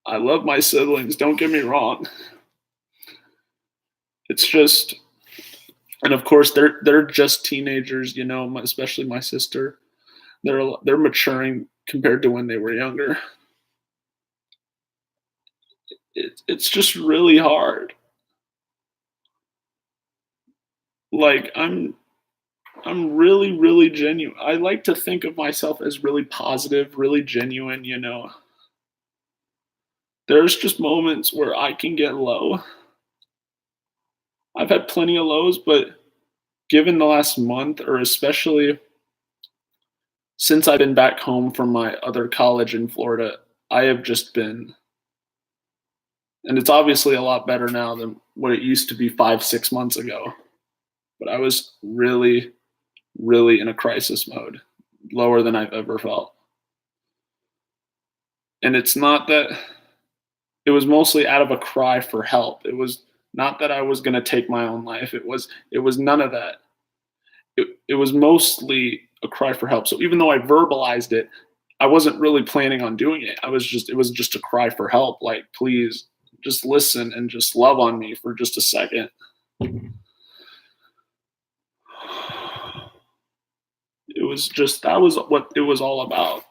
I love my siblings, don't get me wrong. It's just, and of course they're just teenagers, especially my sister. They're maturing compared to when they were younger. It's just really hard. Like I'm really, really genuine. I like to think of myself as really positive, really genuine, There's just moments where I can get low. I've had plenty of lows, but given the last month, or especially since I've been back home from my other college in Florida, I have just been, and it's obviously a lot better now than what it used to be 5-6 months ago. But I was really, really in a crisis mode, lower than I've ever felt. And it's not that, it was mostly out of a cry for help. It was not that I was going to take my own life. It was none of that. It was mostly a cry for help. So even though I verbalized it, I wasn't really planning on doing it. It was just a cry for help. Like, please just listen and just love on me for just a second. That was what it was all about.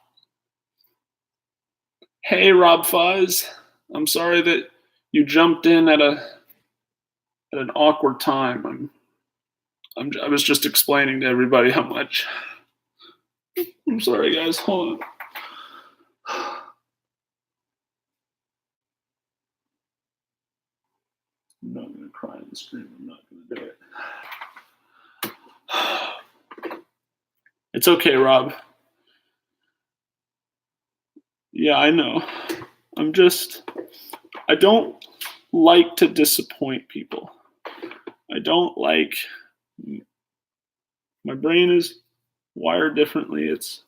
Hey, Rob Fuzz. I'm sorry that you jumped in at an awkward time. I was just explaining to everybody how much. I'm sorry, guys. Hold on. I'm not going to cry in the stream. I'm not going to do it. It's okay, Rob. Yeah, I know. I don't like to disappoint people. I don't like, my brain is wired differently. It's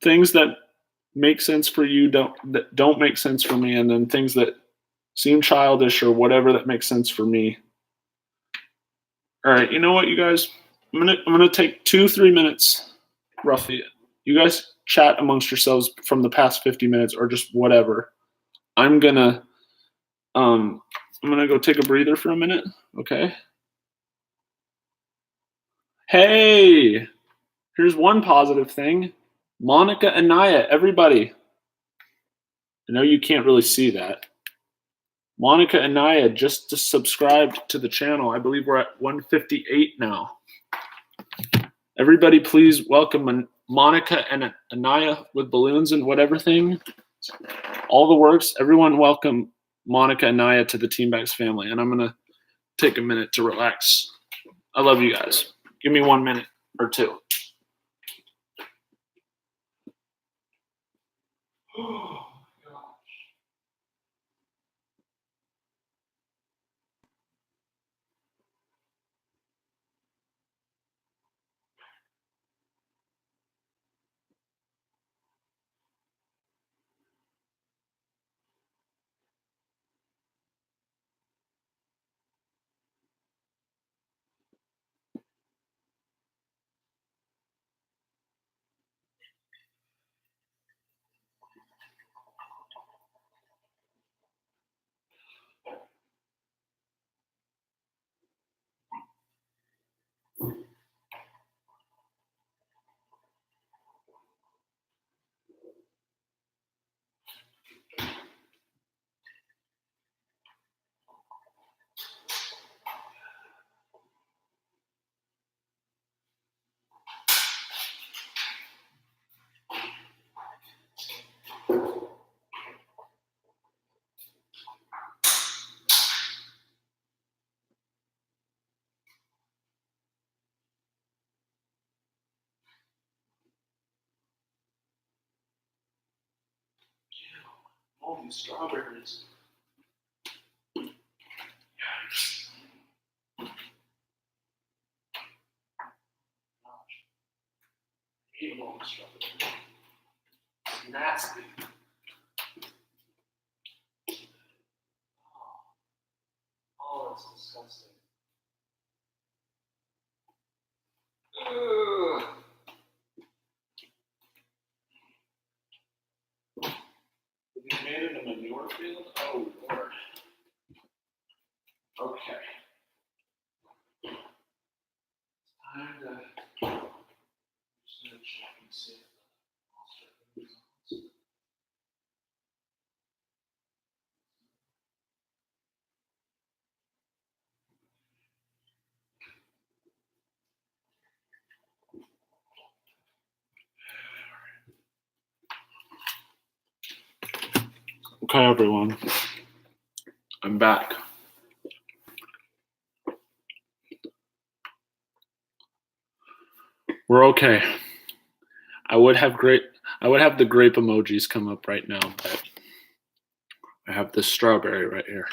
things that make sense for you that don't make sense for me, and then things that seem childish or whatever that makes sense for me. All right, you know what, you guys? I'm gonna take 2-3 minutes, roughly. You guys chat amongst yourselves from the past 50 minutes or just whatever. I'm gonna go take a breather for a minute. Okay. Hey, here's one positive thing. Monica and Naya, everybody. I know you can't really see that. Monica and Naya just subscribed to the channel. I believe we're at 158 now. Everybody, please welcome Monica and Anaya with balloons and whatever thing. All the works. Everyone welcome Monica and Naya to the Team Bags family. And I'm going to take a minute to relax. I love you guys. Give me 1 minute or two. All these strawberries. I hate all the strawberries. It's nasty. Oh, that's disgusting. Ugh. Have you made it a manure field? Oh, Lord. Okay. Time to just gonna check and see if the monster is. Okay, everyone. I'm back. We're okay. I would have the grape emojis come up right now, but I have this strawberry right here,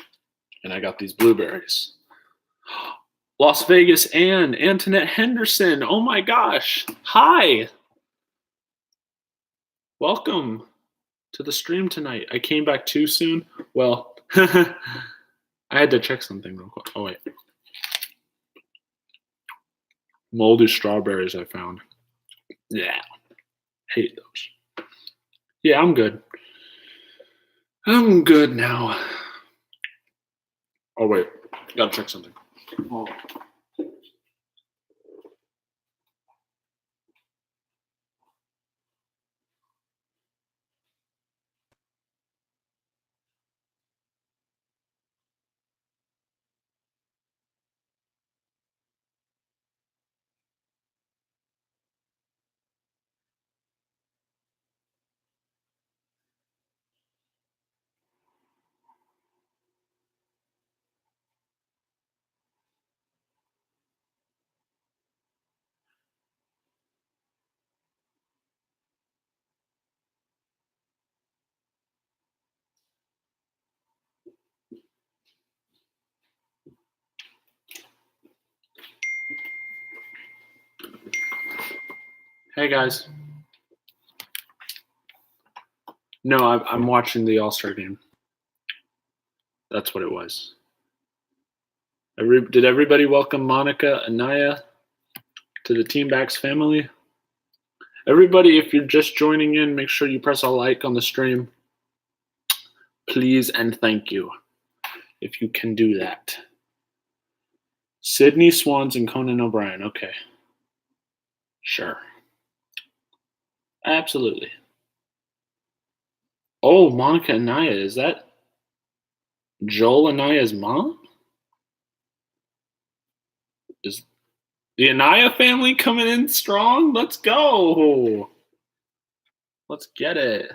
and I got these blueberries. Las Vegas Ann, Antoinette Henderson. Oh my gosh. Hi. Welcome to the stream tonight. I came back too soon. Well, I had to check something real quick. Oh, wait. Moldy strawberries I found. Yeah. Hate those. Yeah, I'm good. I'm good now. Oh, wait. Gotta check something. Oh. Hey, guys. No, I'm watching the All-Star game. That's what it was. Did everybody welcome Monica and Naya to the Team Bags family? Everybody, if you're just joining in, make sure you press a like on the stream. Please and thank you, if you can do that. Sydney Swans and Conan O'Brien. Okay. Sure. Absolutely. Oh, Monica Anaya. Is that Joel Anaya's mom? Is the Anaya family coming in strong? Let's go. Let's get it.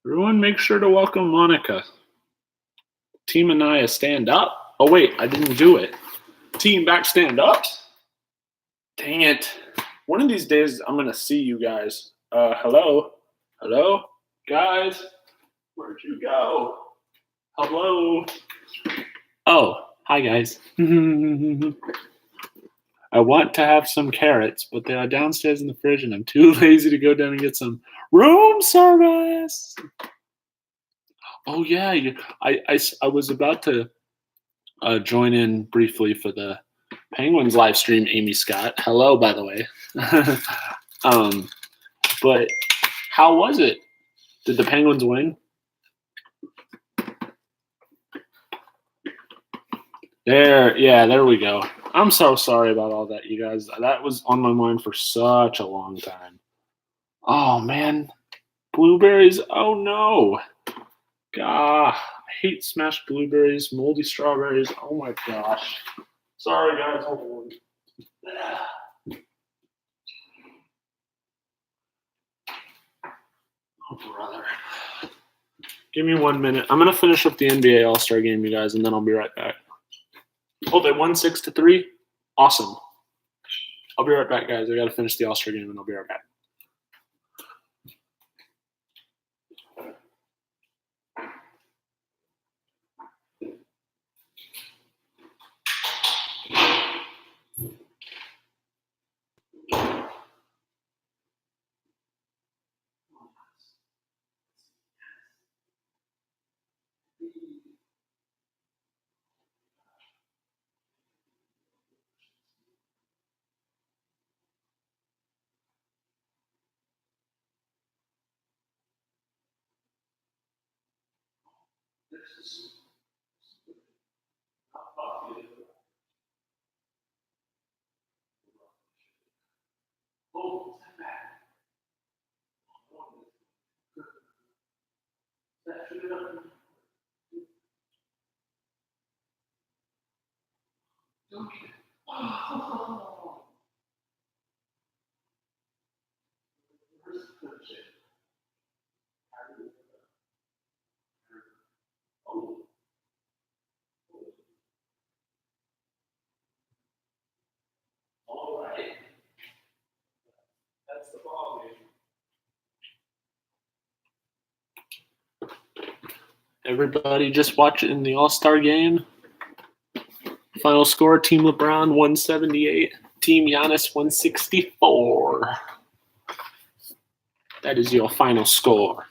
Everyone make sure to welcome Monica. Team Anaya, stand up. Oh, wait, I didn't do it. Team back, stand up. Dang it. One of these days, I'm going to see you guys. Hello? Hello? Guys? Where'd you go? Hello? Oh, hi, guys. I want to have some carrots, but they are downstairs in the fridge, and I'm too lazy to go down and get some room service. Oh, yeah. I was about to join in briefly for the Penguins live stream, Amy Scott. Hello, by the way. But how was it? Did the Penguins win? There we go. I'm so sorry about all that, you guys. That was on my mind for such a long time. Oh, man. Blueberries? Oh, no. God, I hate smashed blueberries, moldy strawberries. Oh, my gosh. Sorry, guys. Hold on. Oh, brother. Give me 1 minute. I'm going to finish up the NBA All-Star game, you guys, and then I'll be right back. Oh, they won 6-3? Awesome. I'll be right back, guys. I got to finish the All-Star game, and I'll be right back. All right. That's the ball game. Everybody just watching the All-Star game. Final score, Team LeBron 178, Team Giannis 164. That is your final score.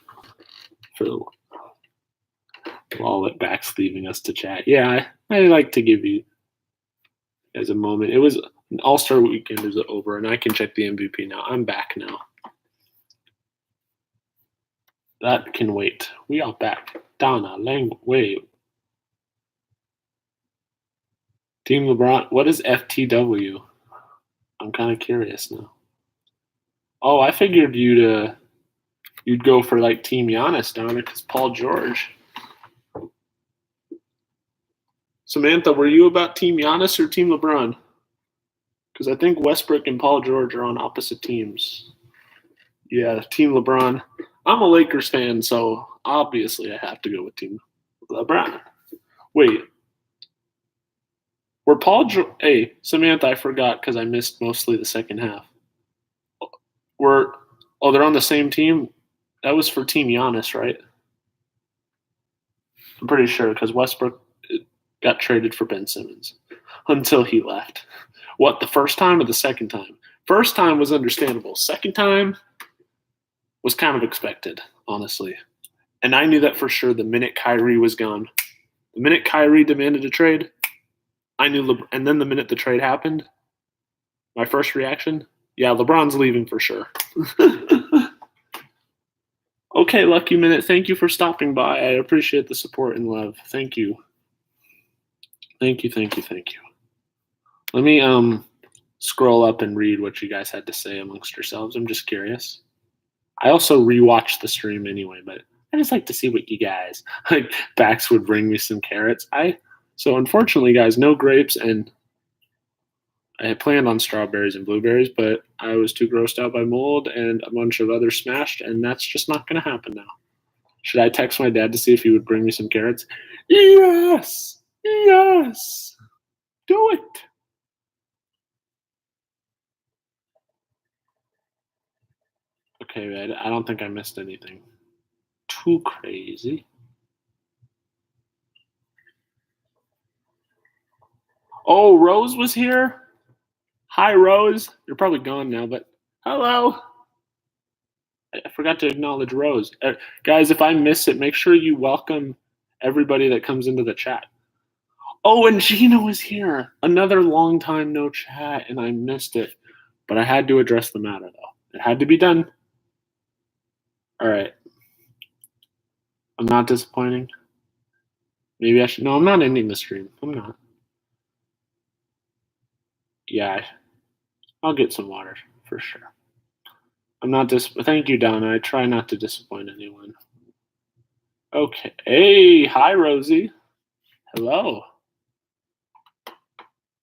I'll let Bax leaving us to chat. Yeah, I like to give you as a moment. It was an All-Star weekend is over, and I can check the MVP now. I'm back now. That can wait. We are back. Donna, wait. Team LeBron, what is FTW? I'm kind of curious now. Oh, I figured you'd go for like Team Giannis, Donna, because Paul George. Samantha, were you about Team Giannis or Team LeBron? Because I think Westbrook and Paul George are on opposite teams. Yeah, Team LeBron. I'm a Lakers fan, so obviously I have to go with Team LeBron. Wait. Were Paul George... Hey, Samantha, I forgot because I missed mostly the second half. They're on the same team? That was for Team Giannis, right? I'm pretty sure because Westbrook got traded for Ben Simmons until he left. What, the first time or the second time? First time was understandable. Second time was kind of expected, honestly. And I knew that for sure the minute Kyrie was gone. The minute Kyrie demanded a trade, I knew and then the minute the trade happened, my first reaction, yeah, LeBron's leaving for sure. Okay, Lucky Minute, thank you for stopping by. I appreciate the support and love. Thank you. Thank you, thank you, thank you. Let me scroll up and read what you guys had to say amongst yourselves. I'm just curious. I also rewatched the stream anyway, but I just like to see what you guys like. Bax would bring me some carrots. So unfortunately, guys, no grapes, and I had planned on strawberries and blueberries, but I was too grossed out by mold and a bunch of other smashed, and that's just not going to happen now. Should I text my dad to see if he would bring me some carrots? Yes, yes, do it. Okay, I don't think I missed anything too crazy. Oh, Rose was here. Hi, Rose. You're probably gone now, but hello. I forgot to acknowledge Rose. Guys, if I miss it, make sure you welcome everybody that comes into the chat. Oh, and Gina was here. Another long time no chat, and I missed it. But I had to address the matter, though. It had to be done. All right. I'm not disappointing. Maybe I should. No, I'm not ending the stream. I'm not. Yeah, I'll get some water for sure. I'm not Thank you, Donna. I try not to disappoint anyone. Okay. Hey, hi, Rosie. Hello.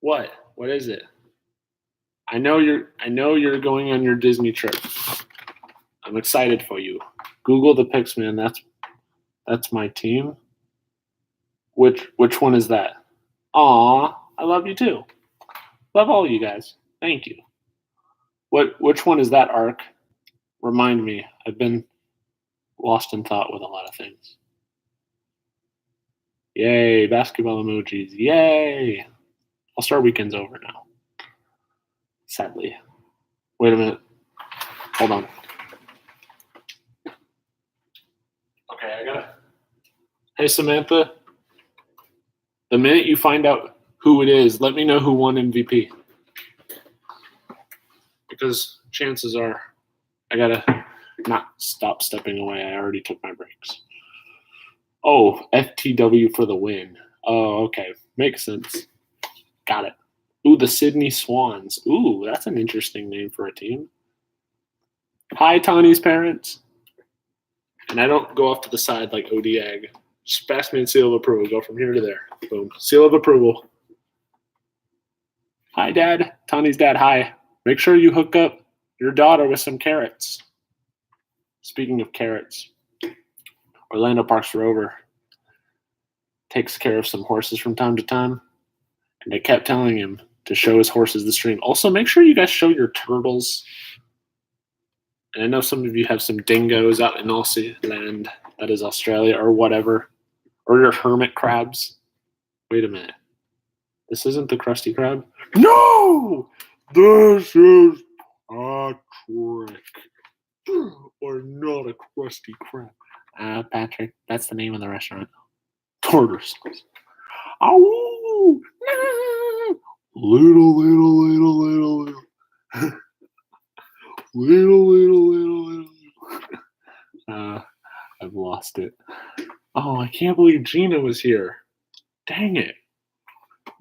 What? What is it? I know you're going on your Disney trip. I'm excited for you. Google the pics, man. That's my team. Which one is that? Aw, I love you too. Love all you guys. Thank you. Which one is that, Ark? Remind me. I've been lost in thought with a lot of things. Yay, basketball emojis. Yay. All-Star Weekend's over now. Sadly. Wait a minute. Hold on. Okay, I gotta. Hey, Samantha. The minute you find out who it is, let me know who won MVP. Because chances are I gotta not stop stepping away. I already took my breaks. Oh, FTW for the win. Oh, okay. Makes sense. Got it. Ooh, the Sydney Swans. Ooh, that's an interesting name for a team. Hi, Tawny's parents. And I don't go off to the side like ODAG. Just Baxman seal of approval. Go from here to there. Boom. Seal of approval. Hi, Dad. Tawny's dad. Hi. Make sure you hook up your daughter with some carrots. Speaking of carrots, Orlando Parks Rover takes care of some horses from time to time, and they kept telling him to show his horses the stream. Also, make sure you guys show your turtles. And I know some of you have some dingoes out in Aussie land, that is Australia or whatever, or your hermit crabs. Wait a minute. This isn't the Krusty Krab? No! This is Patrick. Or not a Krusty Krab. Patrick, that's the name of the restaurant. Tortoise. Ow! Little. little. I've lost it. Oh, I can't believe Gina was here. Dang it.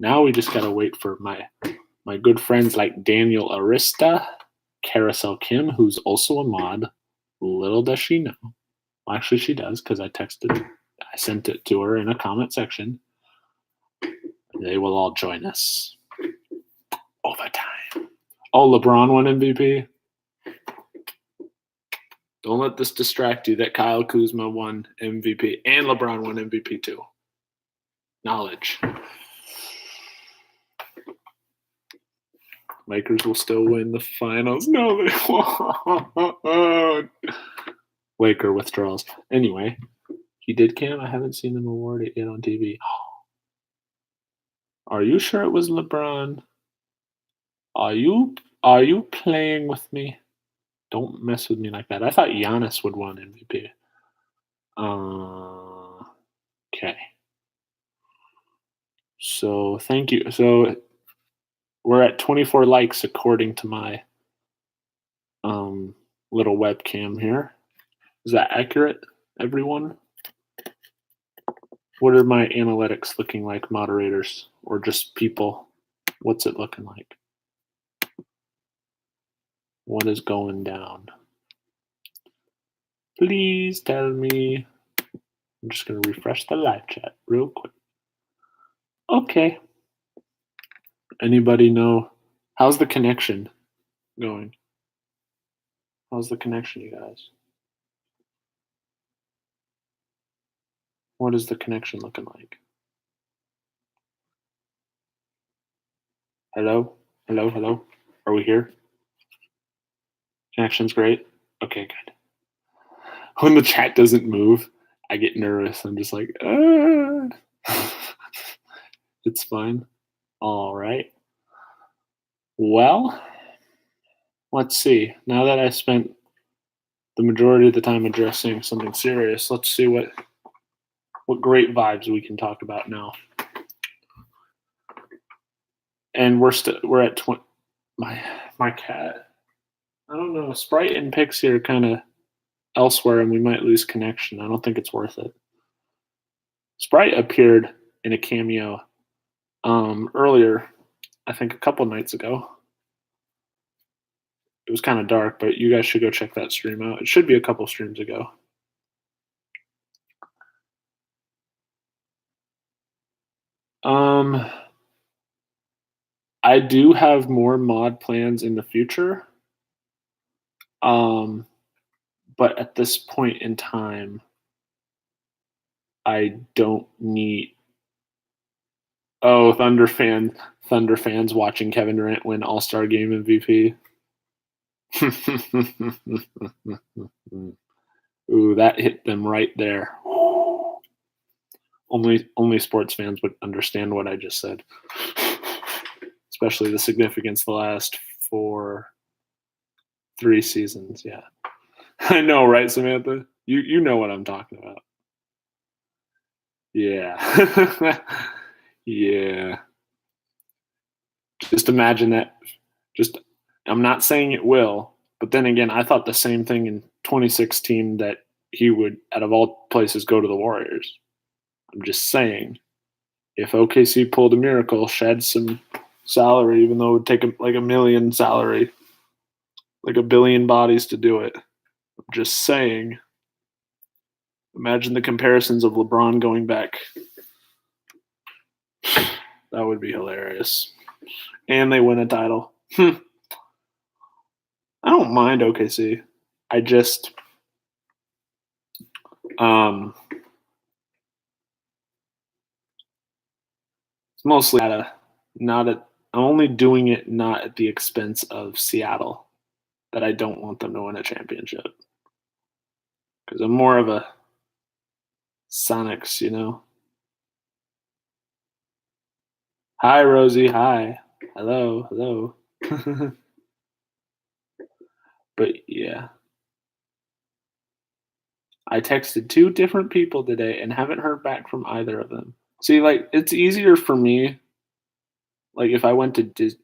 Now we just gotta wait for my good friends like Daniel Arista, Carousel Kim, who's also a mod. Little does she know. Well, actually, she does because I sent it to her in a comment section. They will all join us over time. Oh, LeBron won MVP. Don't let this distract you that Kyle Kuzma won MVP and LeBron won MVP too. Knowledge. Lakers will still win the finals. No, they won't. Laker withdrawals. Anyway, he did Cam. I haven't seen him award it yet on TV. Are you sure it was LeBron? Are you playing with me? Don't mess with me like that. I thought Giannis would win MVP. Okay. So thank you. So we're at 24 likes according to my little webcam here. Is that accurate, everyone? What are my analytics looking like, moderators, or just people? What's it looking like? What is going down? Please tell me. I'm just going to refresh the live chat real quick. Okay. Anybody know? How's the connection going? How's the connection, you guys? What is the connection looking like? Hello? Hello? Hello? Are we here? Connection's great? Okay, good. When the chat doesn't move, I get nervous. I'm just like, It's fine. All right. Well, let's see. Now that I spent the majority of the time addressing something serious, let's see what great vibes we can talk about now. And we're at 20. My cat. I don't know. Sprite and Pixie are kind of elsewhere, and we might lose connection. I don't think it's worth it. Sprite appeared in a cameo earlier, I think a couple nights ago. It was kind of dark, but you guys should go check that stream out. It should be a couple streams ago. I do have more mod plans in the future. But at this point in time, I don't need. Oh, Thunder fans watching Kevin Durant win All-Star Game MVP. Ooh, that hit them right there. Only sports fans would understand what I just said, especially the significance the last 3 seasons. Yeah, I know, right, Samantha? You know what I'm talking about. Yeah. Yeah. Just imagine that. I'm not saying it will, but then again, I thought the same thing in 2016 that he would, out of all places, go to the Warriors. I'm just saying, if OKC pulled a miracle, shed some salary, even though it would take like $1 million salary, like $1 billion bodies to do it. I'm just saying. Imagine the comparisons of LeBron going back. That would be hilarious. And they win a title. I don't mind OKC. I just it's mostly not at I'm only doing it not at the expense of Seattle, that I don't want them to win a championship. Because I'm more of a Sonics, you know. Hi, Rosie. Hi. Hello. But yeah. I texted 2 different people today and haven't heard back from either of them. See, like, it's easier for me, like, if I went to Disney.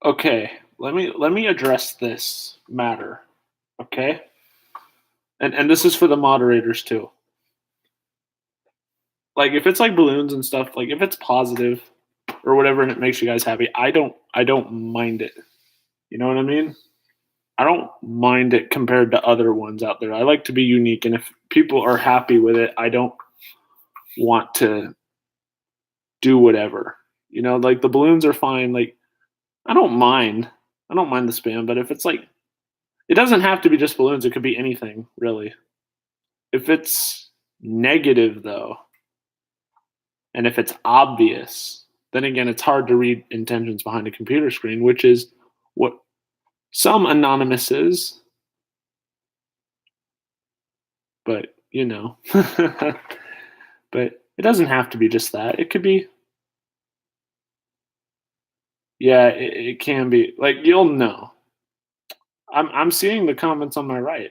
Okay, let me address this matter, okay? And this is for the moderators too. Like, if it's like balloons and stuff, like if it's positive or whatever and it makes you guys happy, I don't mind it. You know what I mean? I don't mind it compared to other ones out there. I like to be unique, and if people are happy with it, I don't want to do whatever. You know, like the balloons are fine. Like, I don't mind the spam, but if it's like, it doesn't have to be just balloons. It could be anything, really. If it's negative, though, and if it's obvious, then again, it's hard to read intentions behind a computer screen, which is what some anonymous is. But, you know. But it doesn't have to be just that. It could be. Yeah, it can be. Like, you'll know. I'm seeing the comments on my right.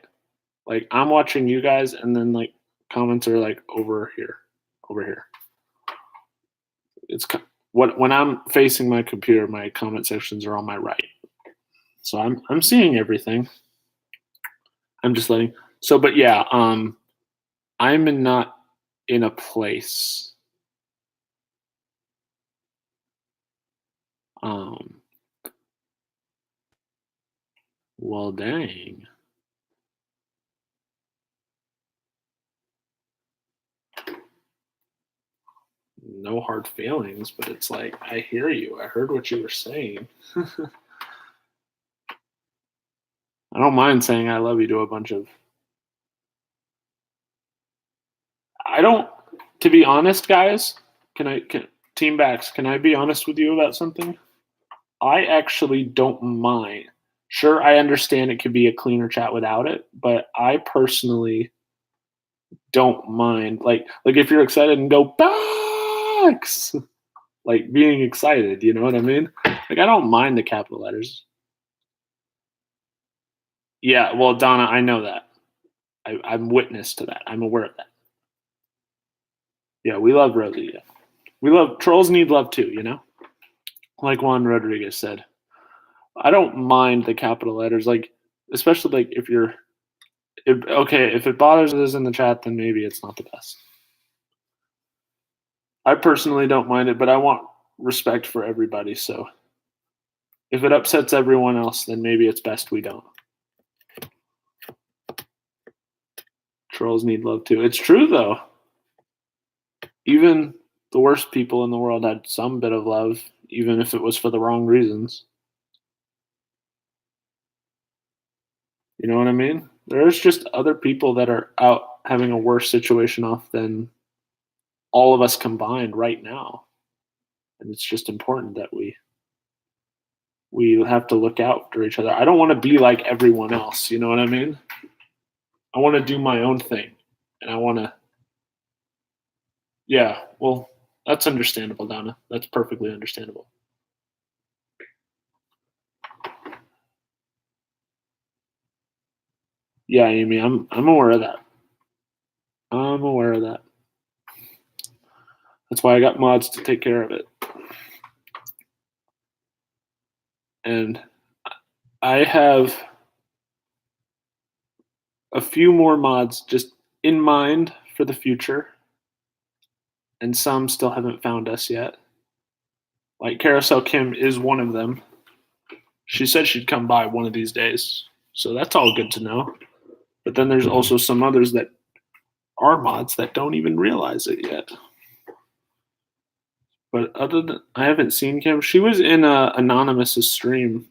Like, I'm watching you guys, and then like comments are like over here. It's when I'm facing my computer, my comment sections are on my right. So I'm seeing everything. I'm just letting. So, but yeah, I'm not in a place. Um, well, dang. No hard feelings, but it's like, I hear you. I heard what you were saying. I don't mind saying I love you to a bunch of. I don't, to be honest, guys, Team Backs, can I be honest with you about something? I actually don't mind. Sure, I understand it could be a cleaner chat without it, but I personally don't mind. Like if you're excited and go Backs, like being excited, you know what I mean? Like I don't mind the capital letters. Yeah, well, Donna, I know that. I'm witness to that. I'm aware of that. Yeah, we love Rosie. Yeah. We love trolls need love too, you know? Like Juan Rodriguez said. I don't mind the capital letters, like especially like if it bothers us in the chat, then maybe it's not the best. I personally don't mind it, but I want respect for everybody, so if it upsets everyone else, then maybe it's best we don't. Trolls need love too. It's true though. Even the worst people in the world had some bit of love, even if it was for the wrong reasons. You know what I mean? There's just other people that are out having a worse situation off than all of us combined right now. And it's just important that we have to look out for each other. I don't want to be like everyone else, you know what I mean? I want to do my own thing. And I want to yeah, well, that's understandable, Donna. That's perfectly understandable. Yeah, Amy, I'm aware of that. I'm aware of that. That's why I got mods to take care of it. And I have a few more mods just in mind for the future. And some still haven't found us yet. Like Carousel Kim is one of them. She said she'd come by one of these days. So that's all good to know. But then there's also some others that are mods that don't even realize it yet. But other than I haven't seen Kim. She was in Anonymous's stream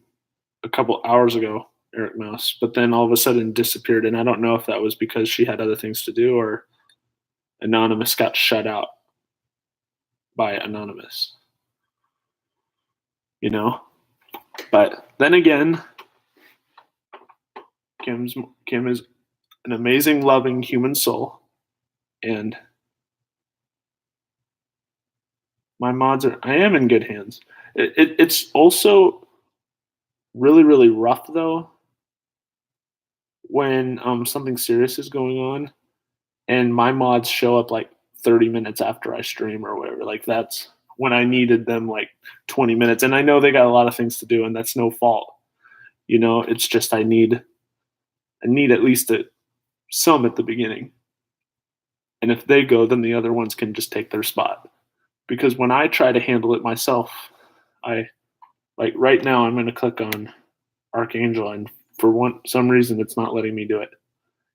a couple hours ago, Eric Mouse, but then all of a sudden disappeared. And I don't know if that was because she had other things to do or Anonymous got shut out by Anonymous. You know? But then again, Kim is an amazing, loving human soul. And I am in good hands. It's also really, really rough though when something serious is going on and my mods show up like 30 minutes after I stream or whatever. Like that's when I needed them like 20 minutes. And I know they got a lot of things to do and that's no fault. You know, it's just I need at least some at the beginning. And if they go, then the other ones can just take their spot. Because when I try to handle it myself, I like right now I'm going to click on Archangel and for some reason it's not letting me do it.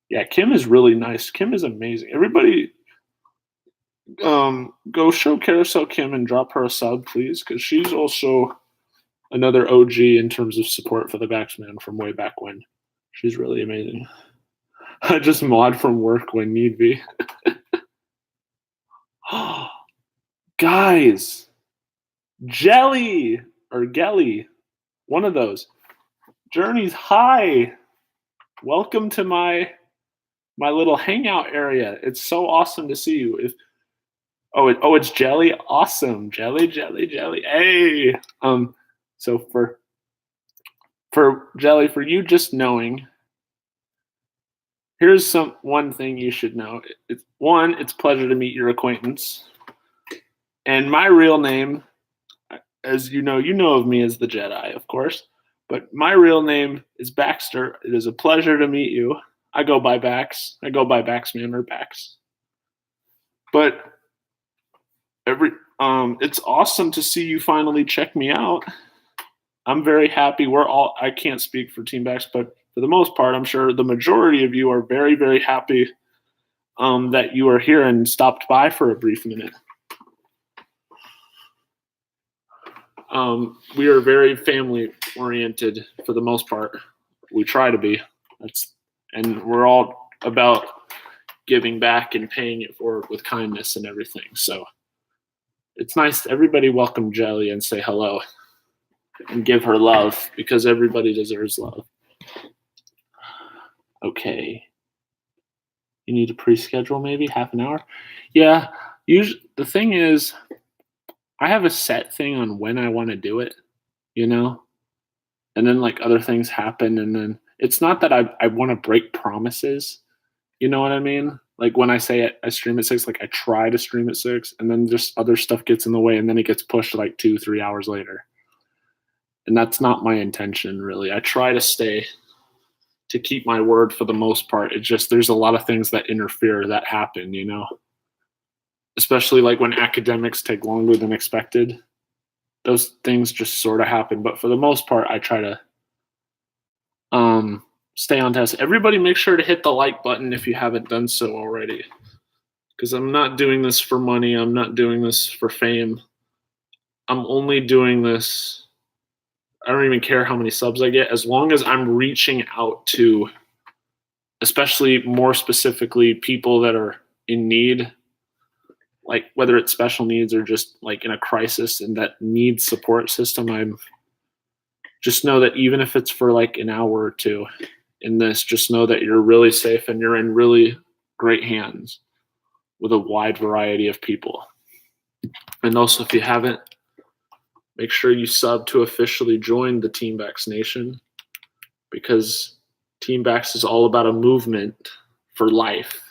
Yeah, Kim is really nice. Kim is amazing. Everybody go show Carousel Kim and drop her a sub, please, because she's also another OG in terms of support for the Baxman from way back when. She's really amazing. I just mod from work when need be. Guys, Jelly or Gelly, one of those. Journeys, hi. Welcome to my little hangout area. It's so awesome to see you. It's Jelly. Awesome. Jelly. Hey. So for Jelly, for you just knowing, here's one thing you should know. It's a pleasure to meet your acquaintance. And my real name, as you know of me as the Jedi, of course. But my real name is Baxter. It is a pleasure to meet you. I go by Bax. I go by Baxman or Bax. But it's awesome to see you finally check me out. I'm very happy. I can't speak for Team Bax, but for the most part, I'm sure the majority of you are very, very happy that you are here and stopped by for a brief minute. We are very family oriented for the most part. We try to be. And we're all about giving back and paying it forward with kindness and everything. So it's nice. Everybody welcome Jelly and say hello and give her love because everybody deserves love. Okay. You need to pre-schedule maybe half an hour? Yeah. Usually the thing is, I have a set thing on when I want to do it, and then like other things happen. And then it's not that I want to break promises. You know what I mean? Like when I say I stream at 6, like I try to stream at 6 and then just other stuff gets in the way and then it gets pushed like 2-3 hours later. And that's not my intention really. I try to keep my word for the most part. It's just, there's a lot of things that interfere that happen, especially like when academics take longer than expected. Those things just sort of happen. But for the most part, I try to stay on task. Everybody make sure to hit the like button if you haven't done so already. Because I'm not doing this for money. I'm not doing this for fame. I'm only doing this. I don't even care how many subs I get. As long as I'm reaching out to, especially more specifically, people that are in need, like whether it's special needs or just like in a crisis and that needs support system, I'm just know that even if it's for like an hour or two in this, just know that you're really safe and you're in really great hands with a wide variety of people. And also, if you haven't, make sure you sub to officially join the Team Bax Nation, because Team Bax is all about a movement for life.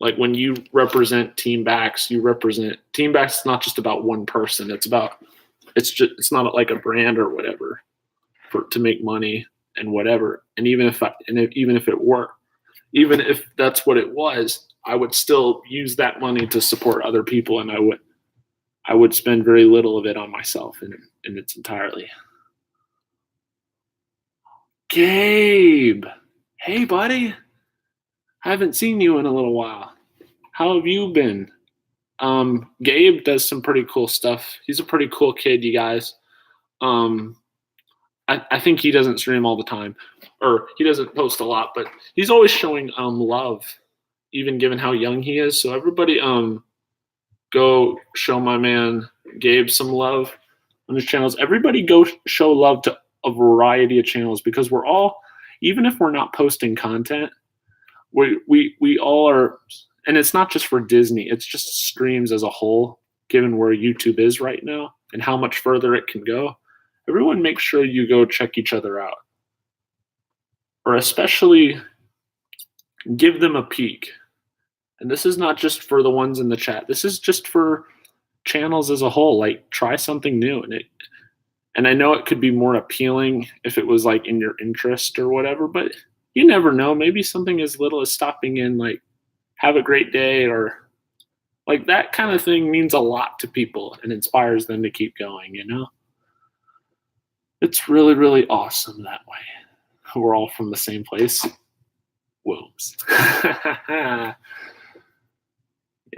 Like when you represent Team Bax, you represent Team Bax. Is not just about one person. It's not like a brand or whatever to make money and whatever. And even if it were, even if that's what it was, I would still use that money to support other people, and I would spend very little of it on myself in its entirety. Gabe, hey buddy, haven't seen you in a little while. How have you been? Gabe does some pretty cool stuff. He's a pretty cool kid, you guys. I think he doesn't stream all the time, or he doesn't post a lot, but he's always showing love, even given how young he is. So everybody go show my man Gabe some love on his channels. Everybody go show love to a variety of channels, because we're all, even if we're not posting content, we all are. And it's not just for Disney, it's just streams as a whole, given where YouTube is right now and how much further it can go. Everyone make sure you go check each other out, or especially give them a peek. And this is not just for the ones in the chat. This is just for channels as a whole. Like, try something new. And I know it could be more appealing if it was like in your interest or whatever, but you never know. Maybe something as little as stopping in, like, have a great day, or like that kind of thing means a lot to people and inspires them to keep going, It's really, really awesome that way. We're all from the same place. Wombs. And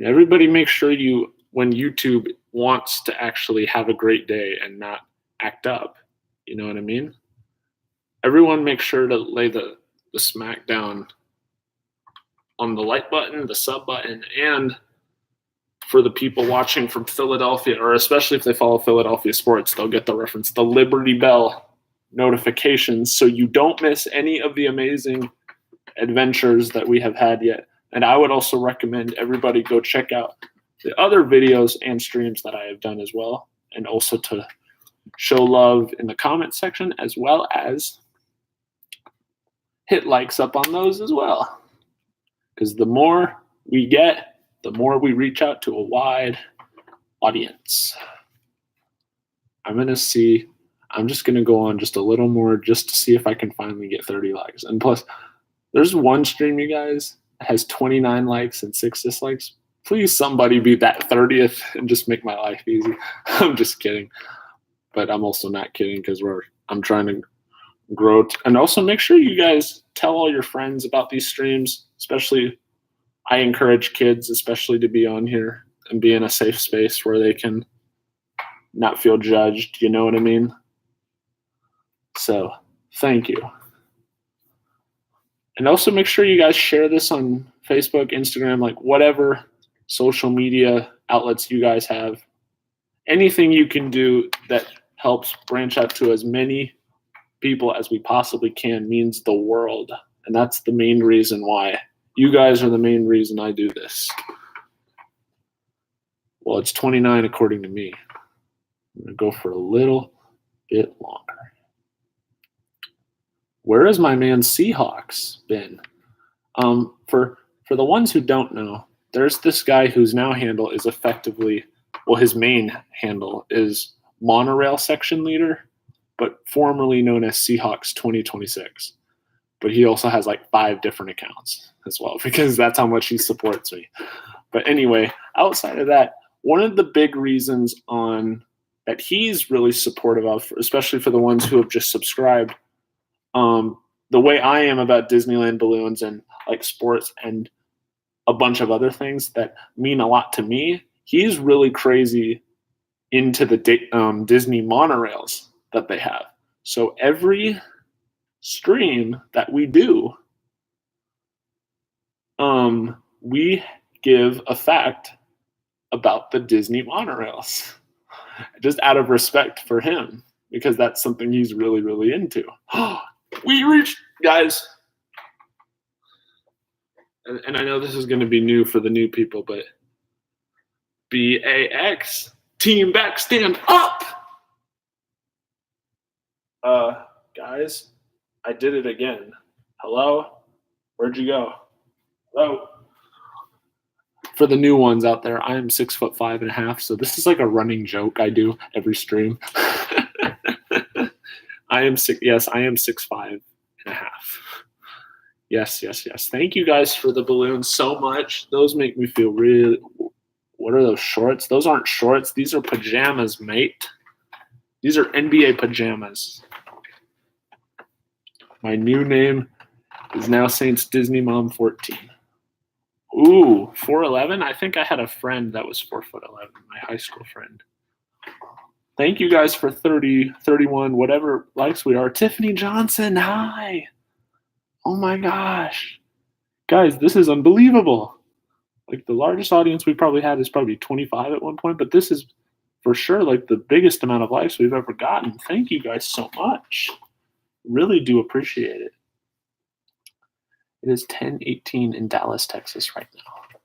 everybody make sure when YouTube wants to actually have a great day and not act up, you know what I mean? Everyone make sure to lay the smack down on the like button, the sub button, and for the people watching from Philadelphia, or especially if they follow Philadelphia sports, they'll get the reference, the Liberty Bell notifications, so you don't miss any of the amazing adventures that we have had yet. And I would also recommend everybody go check out the other videos and streams that I have done as well, and also to show love in the comment section, as well as hit likes up on those as well. Because the more we get, the more we reach out to a wide audience. I'm just going to go on just a little more just to see if I can finally get 30 likes. And plus, There's one stream, you guys, that has 29 likes and 6 dislikes. Please, somebody be that 30th and just make my life easy. I'm just kidding, but I'm also not kidding because I'm trying to grow. And also make sure you guys tell all your friends about these streams. Especially, I encourage kids, especially, to be on here and be in a safe space where they can not feel judged. You know what I mean? So, thank you. And also make sure you guys share this on Facebook, Instagram, like whatever social media outlets you guys have. Anything you can do that helps branch out to as many people as we possibly can means the world. And that's the main reason why. You guys are the main reason I do this. Well, it's 29 according to me. I'm going to go for a little bit longer. Where has my man Seahawks been? For the ones who don't know, there's this guy whose now handle is effectively, well, his main handle is Monorail Section Leader, but formerly known as Seahawks 2026. But he also has like 5 different accounts as well, because that's how much he supports me. But anyway, outside of that, one of the big reasons that he's really supportive of, especially for the ones who have just subscribed, the way I am about Disneyland balloons and like sports and a bunch of other things that mean a lot to me, he's really crazy into the Disney monorails that they have. So every stream that we do, we give a fact about the Disney monorails, just out of respect for him, because that's something he's really, really into. We reached, guys, and I know this is going to be new for the new people, but BAX, team back, stand up. Guys, I did it again. Hello? Where'd you go? Hello? For the new ones out there, I am 6'5.5", so this is like a running joke I do every stream. I am 6'5.5". Yes. Thank you guys for the balloons so much. Those make me feel really. What are those shorts? Those aren't shorts. These are pajamas, mate. These are NBA pajamas. My new name is now Saints Disney Mom 14. Ooh, 4'11"? I think I had a friend that was 4'11", my high school friend. Thank you guys for 30, 31, whatever likes we are. Tiffany Johnson, hi. Oh my gosh. Guys, this is unbelievable. Like the largest audience we probably had is probably 25 at one point, but this is for sure like the biggest amount of likes we've ever gotten. Thank you guys so much. Really do appreciate it. It is 10:18 in Dallas, Texas right now.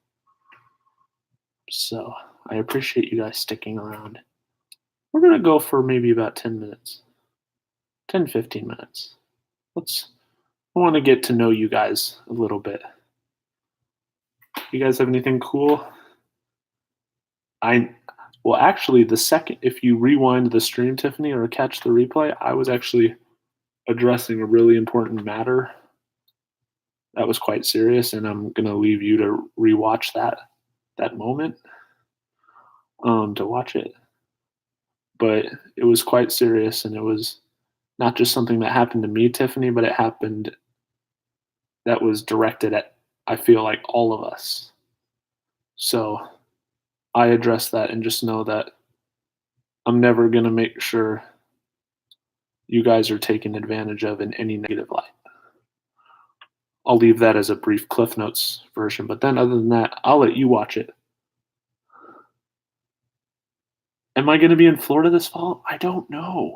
So I appreciate you guys sticking around. We're going to go for maybe about 10 minutes, 10, 15 minutes. I want to get to know you guys a little bit. You guys have anything cool? Well, actually, if you rewind the stream, Tiffany, or catch the replay, I was actually addressing a really important matter that was quite serious, and I'm going to leave you to rewatch that moment to watch it. But it was quite serious, and it was not just something that happened to me, Tiffany, but it happened that was directed at, I feel like, all of us. So I address that, and just know that I'm never going to make sure you guys are taken advantage of in any negative light. I'll leave that as a brief Cliff Notes version, but then other than that, I'll let you watch it. Am I going to be in Florida this fall? I don't know.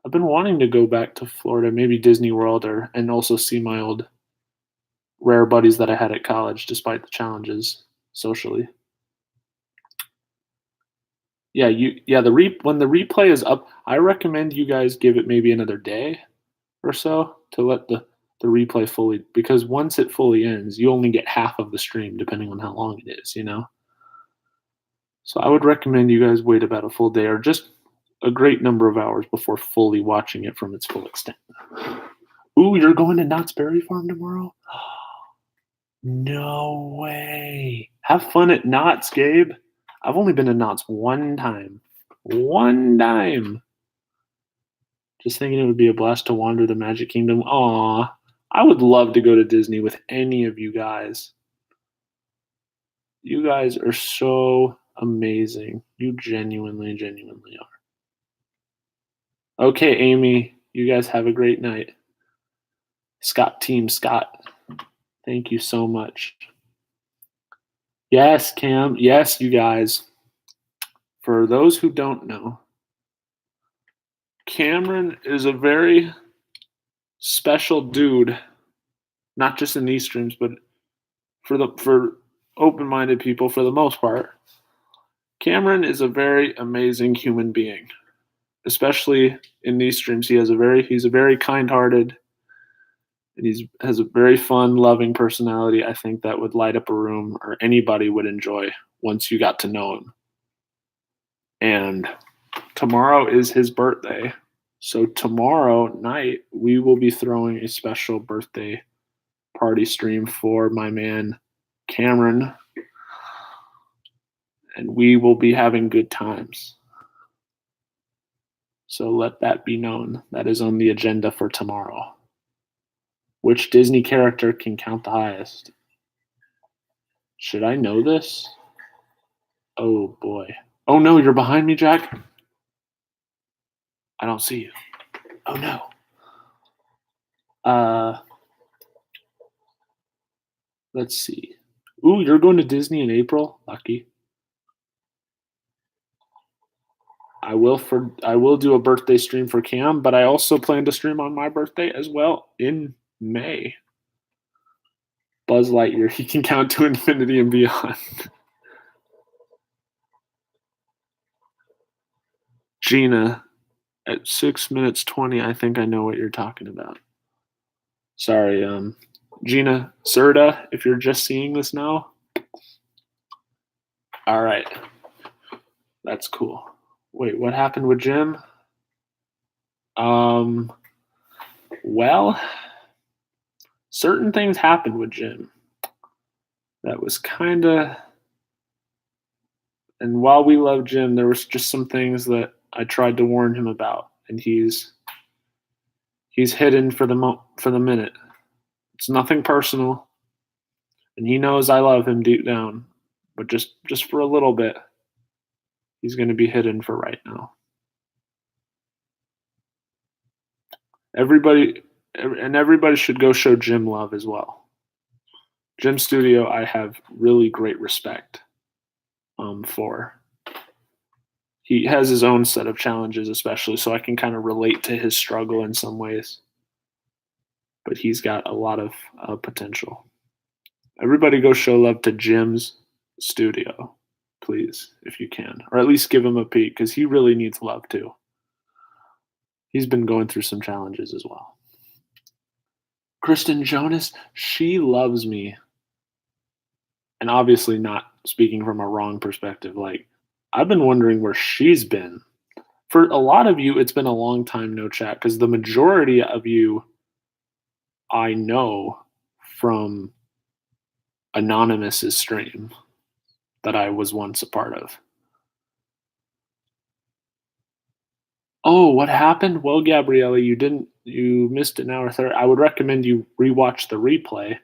I've been wanting to go back to Florida, maybe Disney World, and also see my old rare buddies that I had at college, despite the challenges socially. Yeah, when the replay is up, I recommend you guys give it maybe another day or so to let the replay fully, because once it fully ends, you only get half of the stream depending on how long it is, So I would recommend you guys wait about a full day or just a great number of hours before fully watching it from its full extent. Ooh, Ooh, you're going to Knott's Berry Farm tomorrow? No way. Have fun at Knott's, Gabe. I've only been to Knott's one time. One time. Just thinking it would be a blast to wander the Magic Kingdom. Aw, I would love to go to Disney with any of you guys. You guys are so amazing. You genuinely, genuinely are. Okay, Amy, you guys have a great night. Team Scott, thank you so much. Yes, Cam. Yes, you guys. For those who don't know, Cameron is a very special dude, not just in these streams, but for open-minded people for the most part. Cameron is a very amazing human being, especially in these streams. He's a very kind-hearted, and has a very fun, loving personality. I think that would light up a room, or anybody would enjoy once you got to know him. And tomorrow is his birthday. So tomorrow night, we will be throwing a special birthday party stream for my man, Cameron. And we will be having good times. So let that be known. That is on the agenda for tomorrow. Which Disney character can count the highest? Should I know this? Oh, boy. Oh, no, you're behind me, Jack? I don't see you. Oh, no. Let's see. Ooh, you're going to Disney in April? Lucky. I will do a birthday stream for Cam, but I also plan to stream on my birthday as well in May. Buzz Lightyear, he can count to infinity and beyond. Gina, at 6 minutes 20, I think I know what you're talking about. Sorry, Gina Serta, if you're just seeing this now. All right. That's cool. Wait, what happened with Jim? Well, certain things happened with Jim. That was kind of, and while we love Jim, there was just some things that I tried to warn him about, and he's hidden for the minute. It's nothing personal, and he knows I love him deep down, but just for a little bit, he's going to be hidden for right now. Everybody should go show Jim love as well. Jim Studio, I have really great respect for. He has his own set of challenges, especially, so I can kind of relate to his struggle in some ways. But he's got a lot of potential. Everybody go show love to Jim's Studio, please, if you can. Or at least give him a peek, because he really needs love too. He's been going through some challenges as well. Kristen Jonas, she loves me. And obviously not speaking from a wrong perspective. Like, I've been wondering where she's been. For a lot of you, it's been a long time no chat, because the majority of you I know from Anonymous's stream that I was once a part of. Oh, what happened? Well, Gabriella, you missed an hour 30. I would recommend you rewatch the replay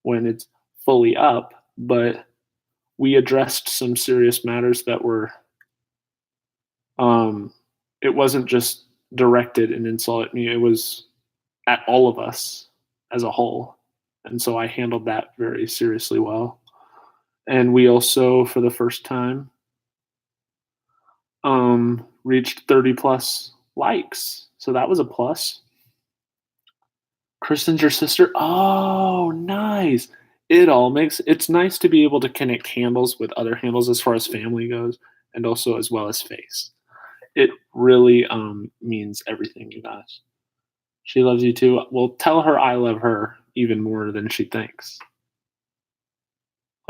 when it's fully up, but we addressed some serious matters that were it wasn't just directed an insult at me, it was at all of us as a whole. And so I handled that very seriously well. And we also, for the first time, reached 30 plus likes. So that was a plus. Kristen's your sister? Oh, nice. It's nice to be able to connect handles with other handles as far as family goes, and also as well as face. It really means everything, you guys. She loves you too. Well, tell her I love her even more than she thinks.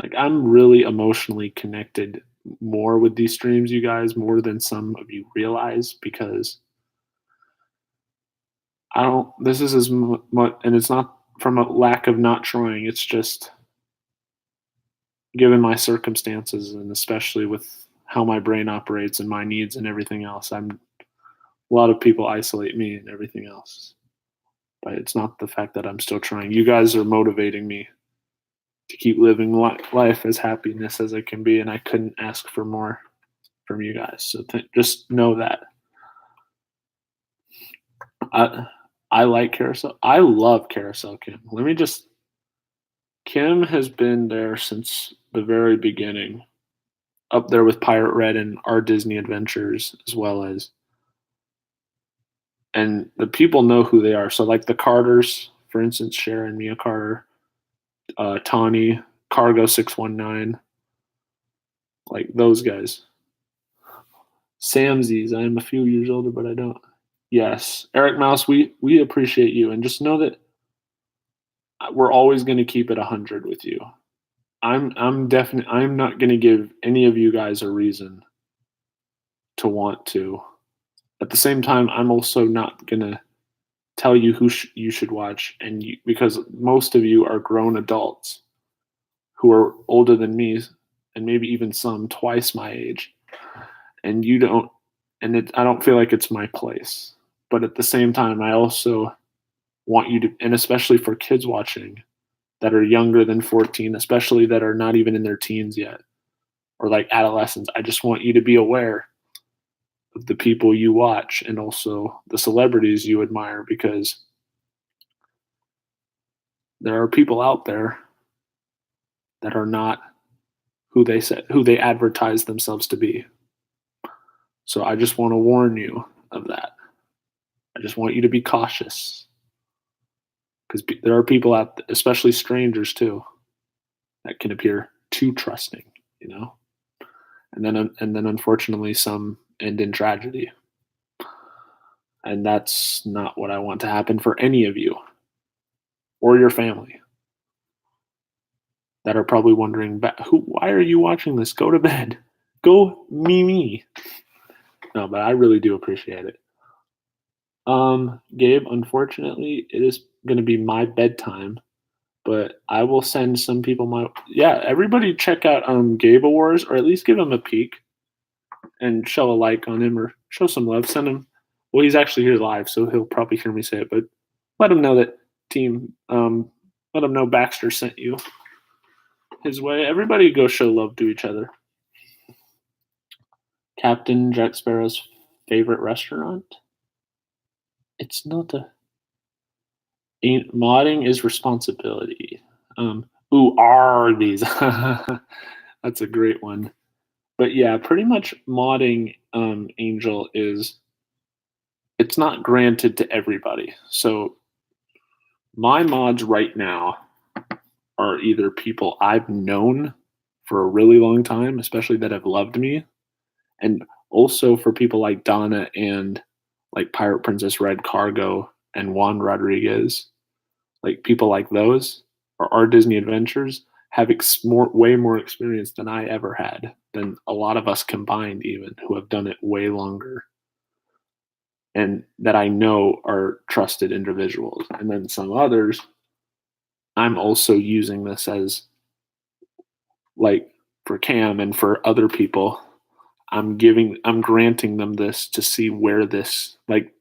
Like, I'm really emotionally connected more with these streams, you guys, more than some of you realize, because I don't. This is as much, and it's not from a lack of not trying. It's just given my circumstances, and especially with how my brain operates and my needs and everything else. A lot of people isolate me and everything else, but it's not the fact that I'm still trying. You guys are motivating me to keep living life as happiness as I can be, and I couldn't ask for more from you guys. So just know that I I like Carousel. I love Carousel Kim. Kim has been there since the very beginning, up there with Pirate Red and Our Disney Adventures, as well as, and the people know who they are. So like the Carters, for instance, Sharon, Mia Carter, Tawny, Cargo 619, like those guys. Samsies, I am a few years older, but I don't. Yes, Eric Mouse, we appreciate you, and just know that we're always going to keep it 100 with you. I'm not going to give any of you guys a reason to want to. At the same time, I'm also not going to tell you who you should watch, because most of you are grown adults who are older than me, and maybe even some twice my age, and you don't, I don't feel like it's my place. But at the same time, I also want you to, and especially for kids watching that are younger than 14, especially that are not even in their teens yet, or like adolescents, I just want you to be aware of the people you watch and also the celebrities you admire, because there are people out there that are not who they advertise themselves to be. So I just want to warn you of that. I just want you to be cautious, because there are people out, especially strangers too, that can appear too trusting, you know. And then unfortunately some end in tragedy. And that's not what I want to happen for any of you or your family that are probably wondering, why are you watching this? Go to bed. Go me. No, but I really do appreciate it. Gabe, unfortunately, it is going to be my bedtime, but I will send some people everybody check out Gabe Awards, or at least give him a peek and show a like on him, or show some love. Send him. Well, he's actually here live, so he'll probably hear me say it, but let him know that let him know Baxter sent you his way. Everybody go show love to each other. Captain Jack Sparrow's favorite restaurant? It's not modding is responsibility. Arby's. That's a great one. But yeah, pretty much modding, Angel, it's not granted to everybody. So my mods right now are either people I've known for a really long time, especially that have loved me, and also for people like Donna and like Pirate Princess Red Cargo and Juan Rodriguez, like people like those, or Our Disney Adventures, have way more experience than I ever had, than a lot of us combined, even, who have done it way longer, and that I know are trusted individuals. And then some others, I'm also using this as, like, for Cam and for other people, I'm granting them this to see where this, like,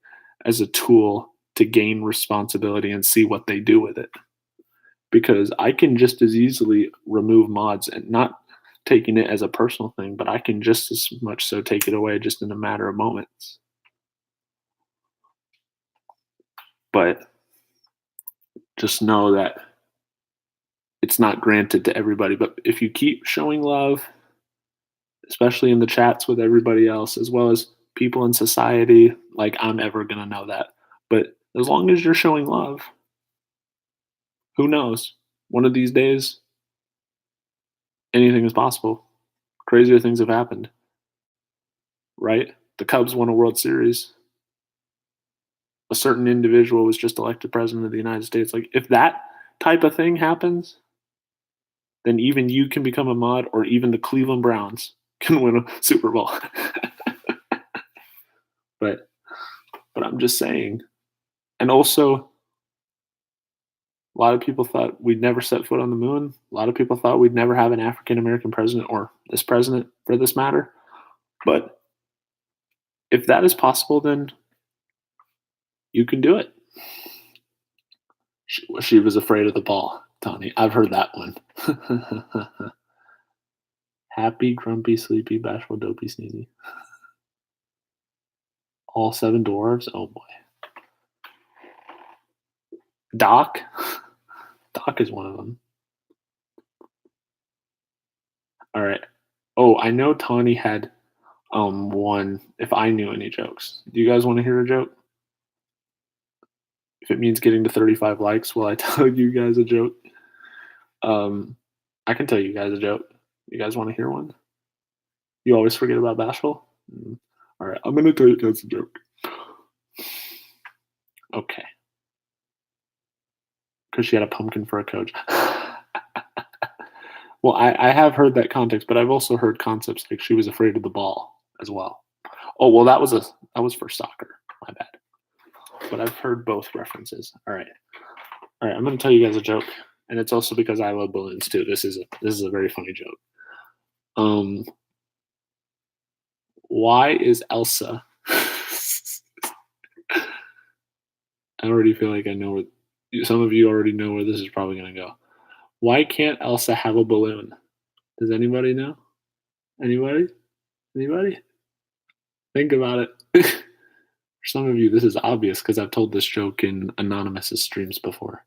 as a tool to gain responsibility and see what they do with it. Because I can just as easily remove mods, and not taking it as a personal thing, but I can just as much so take it away just in a matter of moments. But just know that it's not granted to everybody. But if you keep showing love, especially in the chats with everybody else, as well as people in society, like, I'm ever going to know that. But as long as you're showing love, who knows? One of these days, anything is possible. Crazier things have happened, right? The Cubs won a World Series. A certain individual was just elected president of the United States. Like, if that type of thing happens, then even you can become a mod, or even the Cleveland Browns can win a Super Bowl. but I'm just saying, And also, a lot of people thought we'd never set foot on the moon. A lot of people thought we'd never have an African American president, or this president for this matter. But if that is possible, then you can do it. She was afraid of the ball, Tony. I've heard that one. Happy, grumpy, sleepy, bashful, dopey, sneezy. All seven dwarves? Oh boy. Doc? Doc is one of them. All right. Oh, I know Tawny had one if I knew any jokes. Do you guys want to hear a joke? If it means getting to 35 likes, will I tell you guys a joke? I can tell you guys a joke. You guys want to hear one? You always forget about Bashful? All right, I'm going to tell you guys a joke. Okay. Because she had a pumpkin for a coach. Well, I have heard that context, but I've also heard concepts like she was afraid of the ball as well. Oh well, that was for soccer. My bad. But I've heard both references. All right. I'm going to tell you guys a joke, and it's also because I love balloons too. This is a very funny joke. Why is Elsa? I already feel like I know where. Some of you already know where this is probably going to go. Why can't Elsa have a balloon? Does anybody know? Anybody? Think about it. For some of you, this is obvious because I've told this joke in Anonymous's streams before.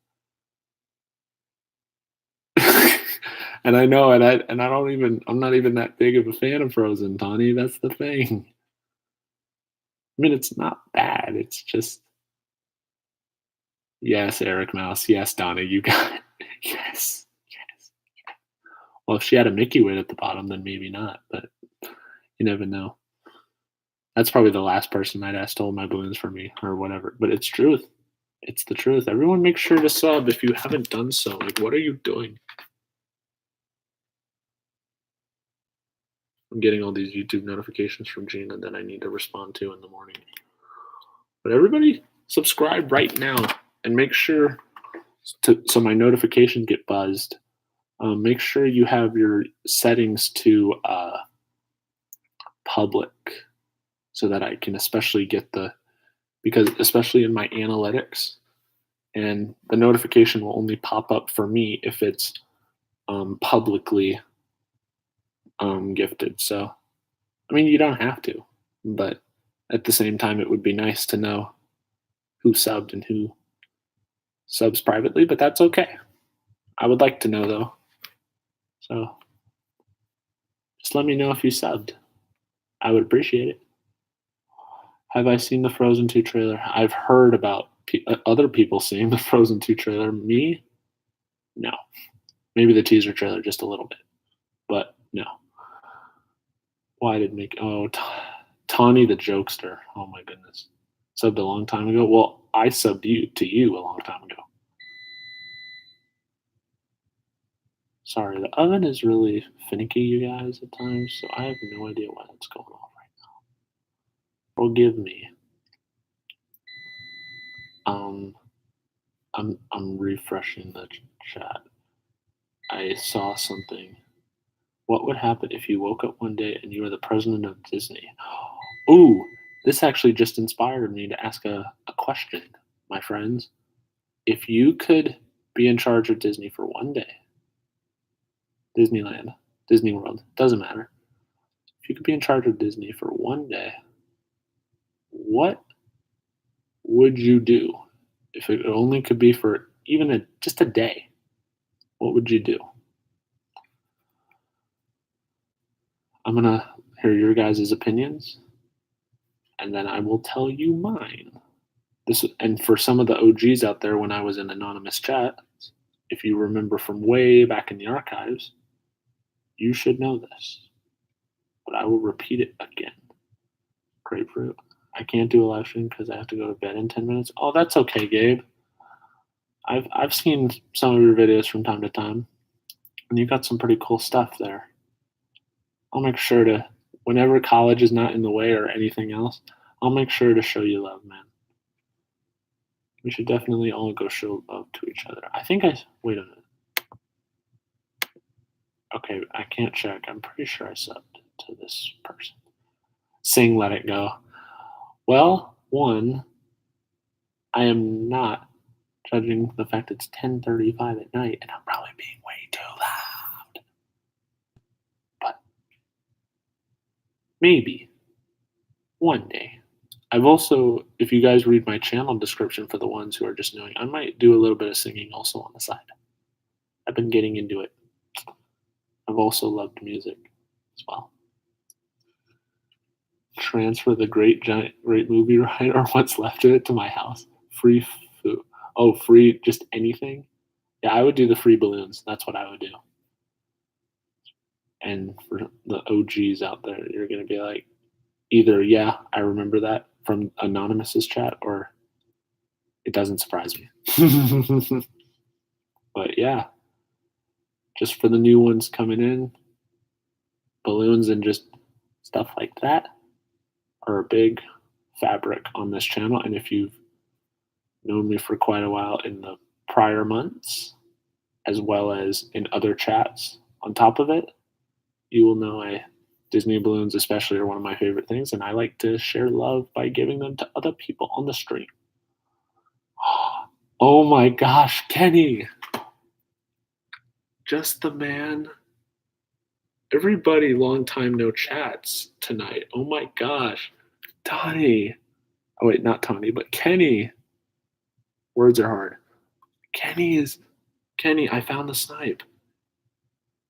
And I know, I'm not even that big of a fan of Frozen, Tawny. That's the thing. I mean, it's not bad. It's just, yes, Eric Mouse. Yes, Donna, you got it. Yes. Well, if she had a Mickey wit at the bottom, then maybe not, but you never know. That's probably the last person I'd ask to hold my balloons for me or whatever. But it's truth. It's the truth. Everyone make sure to sub if you haven't done so. Like, what are you doing? I'm getting all these YouTube notifications from Gina that I need to respond to in the morning. But everybody subscribe right now and make sure so my notifications get buzzed. Make sure you have your settings to public so that I can especially get because especially in my analytics, and the notification will only pop up for me if it's publicly gifted. So, I mean, you don't have to, but at the same time, it would be nice to know who subbed and who subs privately, but that's okay. I would like to know though. So just let me know if you subbed. I would appreciate it. Have I seen the Frozen 2 trailer? I've heard about other people seeing the Frozen 2 trailer. Me? No. Maybe the teaser trailer just a little bit, but no. Why did Tawny the Jokester? Oh my goodness. Subbed a long time ago? Well, I subbed to you a long time ago. Sorry, the oven is really finicky, you guys, at times, so I have no idea why that's going on right now. Forgive me. I'm refreshing the chat. I saw something. What would happen if you woke up one day and you were the president of Disney? Ooh, this actually just inspired me to ask a question, my friends. If you could be in charge of Disney for one day, Disneyland, Disney World, doesn't matter. If you could be in charge of Disney for one day, what would you do? If it only could be for even just a day, what would you do? I'm going to hear your guys' opinions, and then I will tell you mine. And for some of the OGs out there, when I was in anonymous chat, if you remember from way back in the archives, you should know this. But I will repeat it again. Grapefruit. I can't do a live stream because I have to go to bed in 10 minutes. Oh, that's okay, Gabe. I've seen some of your videos from time to time, and you got some pretty cool stuff there. I'll make sure to, whenever college is not in the way or anything else, I'll make sure to show you love, man. We should definitely all go show love to each other. Wait a minute. Okay, I can't check. I'm pretty sure I subbed to this person. Sing Let It Go. Well, one, I am not judging the fact it's 10:35 at night and I'm probably being way too loud. But maybe one day. I've also, if you guys read my channel description for the ones who are just knowing, I might do a little bit of singing also on the side. I've been getting into it. I've also loved music as well. Transfer the great movie ride or what's left of it to my house. Free food. Oh, free just anything? Yeah, I would do the free balloons. That's what I would do. And for the OGs out there, you're going to be like, either, yeah, I remember that from Anonymous's chat, or it doesn't surprise me. But yeah, just for the new ones coming in, balloons and just stuff like that are a big fabric on this channel. And if you've known me for quite a while in the prior months, as well as in other chats on top of it, you will know Disney balloons especially are one of my favorite things, and I like to share love by giving them to other people on the stream. Oh my gosh, Kenny. Just the man. Everybody, long time no chats tonight. Oh my gosh. Tawny. Oh wait, not Tawny, but Kenny. Words are hard. Kenny, I found the snipe.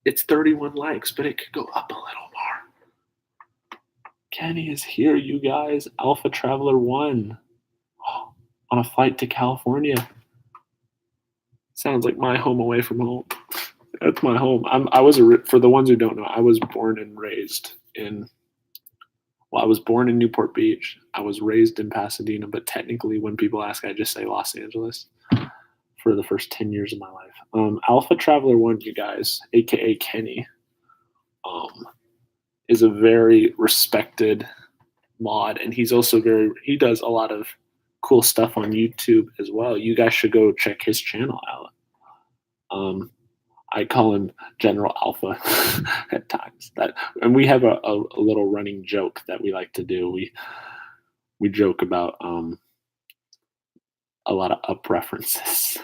It's 31 likes, but it could go up a little more. Kenny is here, you guys. Alpha Traveler 1. Oh, on a flight to California. Sounds like my home away from home. That's my home. For the ones who don't know, I was born and raised I was born in Newport Beach. I was raised in Pasadena, but technically when people ask, I just say Los Angeles for the first 10 years of my life. Alpha Traveler 1, you guys, aka Kenny, is a very respected mod, and he does a lot of cool stuff on YouTube as well. You guys should go check his channel out. I call him General Alpha at times. And we have a little running joke that we like to do. We joke about a lot of up references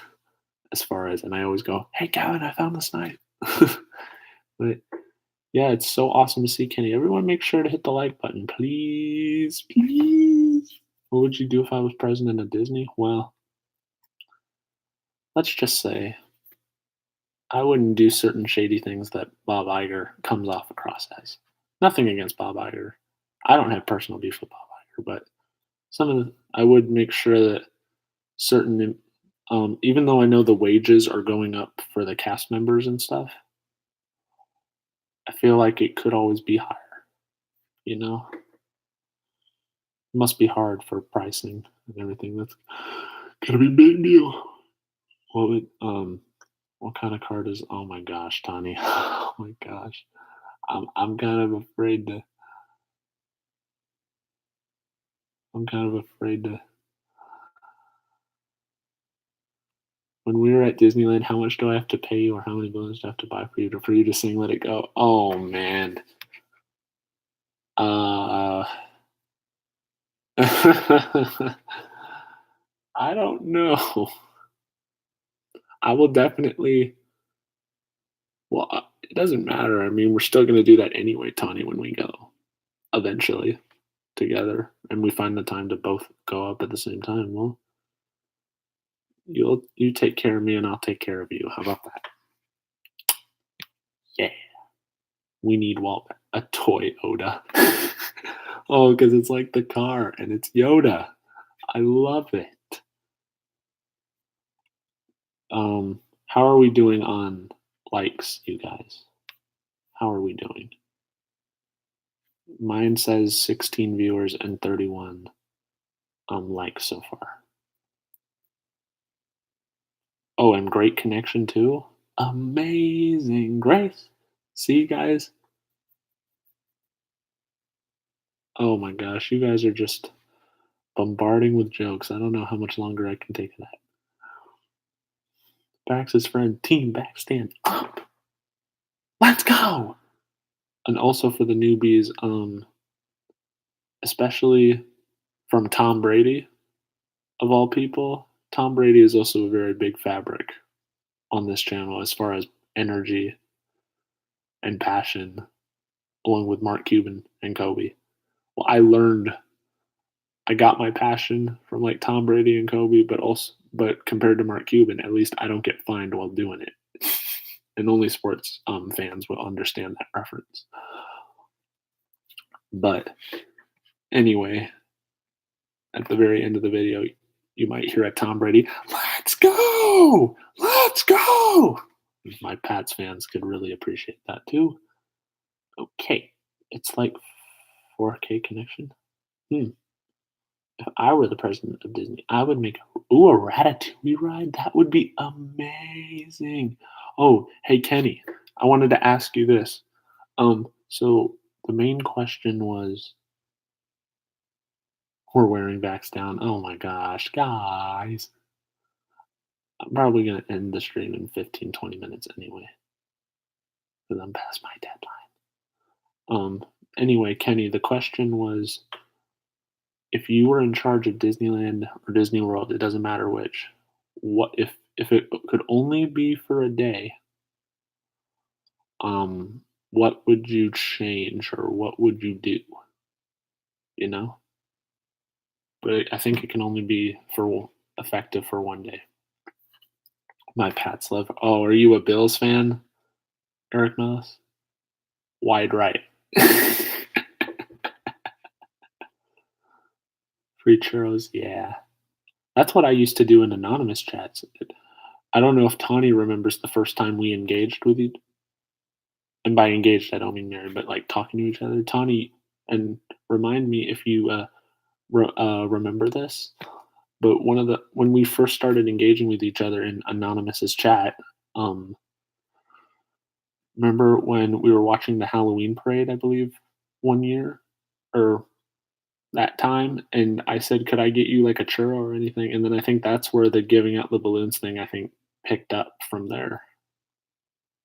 as far as, and I always go, "Hey, Gavin, I found the snipe." But yeah, it's so awesome to see Kenny. Everyone, make sure to hit the like button, please, please. What would you do if I was president of Disney? Well, let's just say I wouldn't do certain shady things that Bob Iger comes off across as. Nothing against Bob Iger. I don't have personal beef with Bob Iger, but I would make sure that certain, even though I know the wages are going up for the cast members and stuff, I feel like it could always be higher. You know, it must be hard for pricing and everything. That's gonna be a big deal. What kind of card is? Oh my gosh, Tani. Oh my gosh, I'm kind of afraid to. I'm kind of afraid to. When we were at Disneyland, how much do I have to pay you, or how many balloons do I have to buy for you to sing "Let It Go"? Oh man. Uh, I don't know. I will definitely. Well, it doesn't matter. I mean, we're still going to do that anyway, Tawny, when we go eventually together, and we find the time to both go up at the same time. Well, you take care of me, and I'll take care of you. How about that? Yeah. We need a toy Oda. Oh, because it's like the car, and it's Yoda. I love it. How are we doing on likes, you guys? How are we doing? Mine says 16 viewers and 31 likes so far. Oh, and great connection too. Amazing Grace. See you guys. Oh my gosh, you guys are just Bombarding with jokes. I don't know how much longer I can take that. Bax's friend, team back, stand up. Let's go. And also for the newbies, especially from Tom Brady, of all people. Tom Brady is also a very big fabric on this channel as far as energy and passion, along with Mark Cuban and Kobe. Well, I got my passion from like Tom Brady and Kobe, but compared to Mark Cuban, at least I don't get fined while doing it. And only sports fans will understand that reference. But anyway, at the very end of the video, you might hear a Tom Brady, "Let's go! Let's go!" My Pats fans could really appreciate that too. Okay, it's like 4K connection. Hmm. If I were the president of Disney, I would make a Ratatouille ride. That would be amazing. Oh, hey Kenny, I wanted to ask you this. So the main question was, we're wearing backs down. Oh my gosh, guys. I'm probably gonna end the stream in 15, 20 minutes anyway, because I'm past my deadline. Anyway, Kenny, the question was, if you were in charge of Disneyland or Disney World, it doesn't matter which, what if it could only be for a day, what would you change or what would you do? You know? But I think it can only be for effective for one day. My Pats love. Oh, are you a Bills fan, Eric Moss? Wide right. Free churros, yeah. That's what I used to do in anonymous chats. I don't know if Tawny remembers the first time we engaged with each, and by engaged I don't mean married, but like talking to each other. Tawny, and remind me if you remember this. But when we first started engaging with each other in anonymous's chat, um, remember when we were watching the Halloween parade? I believe one year or that time, and I said, "Could I get you like a churro or anything?" And then I think that's where the giving out the balloons thing I think picked up from there.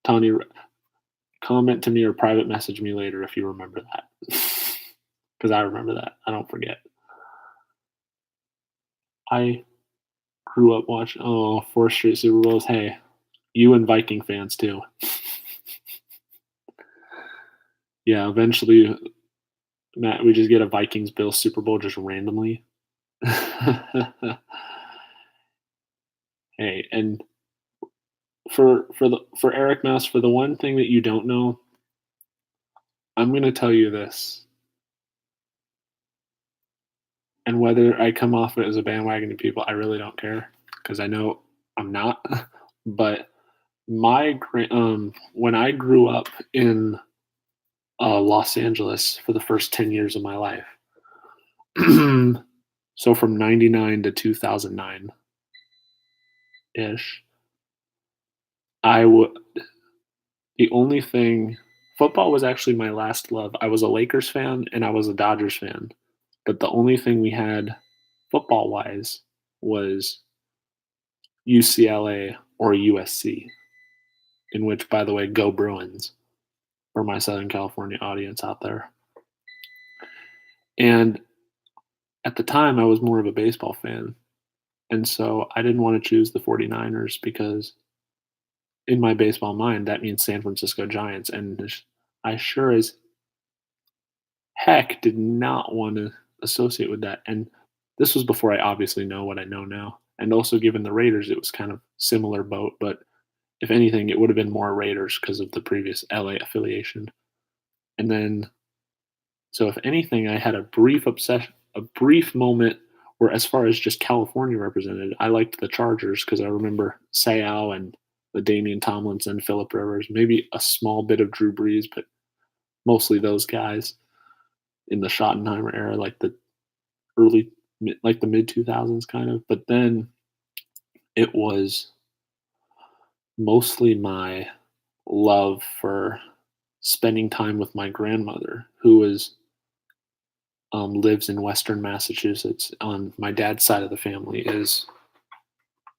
Tony, comment to me or private message me later if you remember that, because I remember that. I don't forget. I grew up watching four straight Super Bowls. Hey, you and Viking fans too. Yeah, eventually, Matt, we just get a Vikings Bills Super Bowl just randomly. Hey, and for Eric Mouse, for the one thing that you don't know, I'm gonna tell you this. And whether I come off it as a bandwagon to people, I really don't care because I know I'm not. But when I grew up in Los Angeles for the first 10 years of my life, so from 99 to 2009 ish, I would the only thing football was actually my last love. I was a Lakers fan and I was a Dodgers fan, but the only thing we had football wise was UCLA or USC, in which, by the way, go Bruins for my Southern California audience out there. And at the time, I was more of a baseball fan. And so I didn't want to choose the 49ers because in my baseball mind, that means San Francisco Giants. And I sure as heck did not want to associate with that. And this was before I obviously know what I know now. And also, given the Raiders, it was kind of similar boat. But if anything, it would have been more Raiders because of the previous LA affiliation. And then, so if anything, I had a brief obsession, a brief moment where, as far as just California represented, I liked the Chargers because I remember Sayal and the Damian Tomlinson, Philip Rivers, maybe a small bit of Drew Brees, but mostly those guys in the Schottenheimer era, like the like the mid 2000s kind of. But then it was mostly my love for spending time with my grandmother, who was lives in Western Massachusetts on my dad's side of the family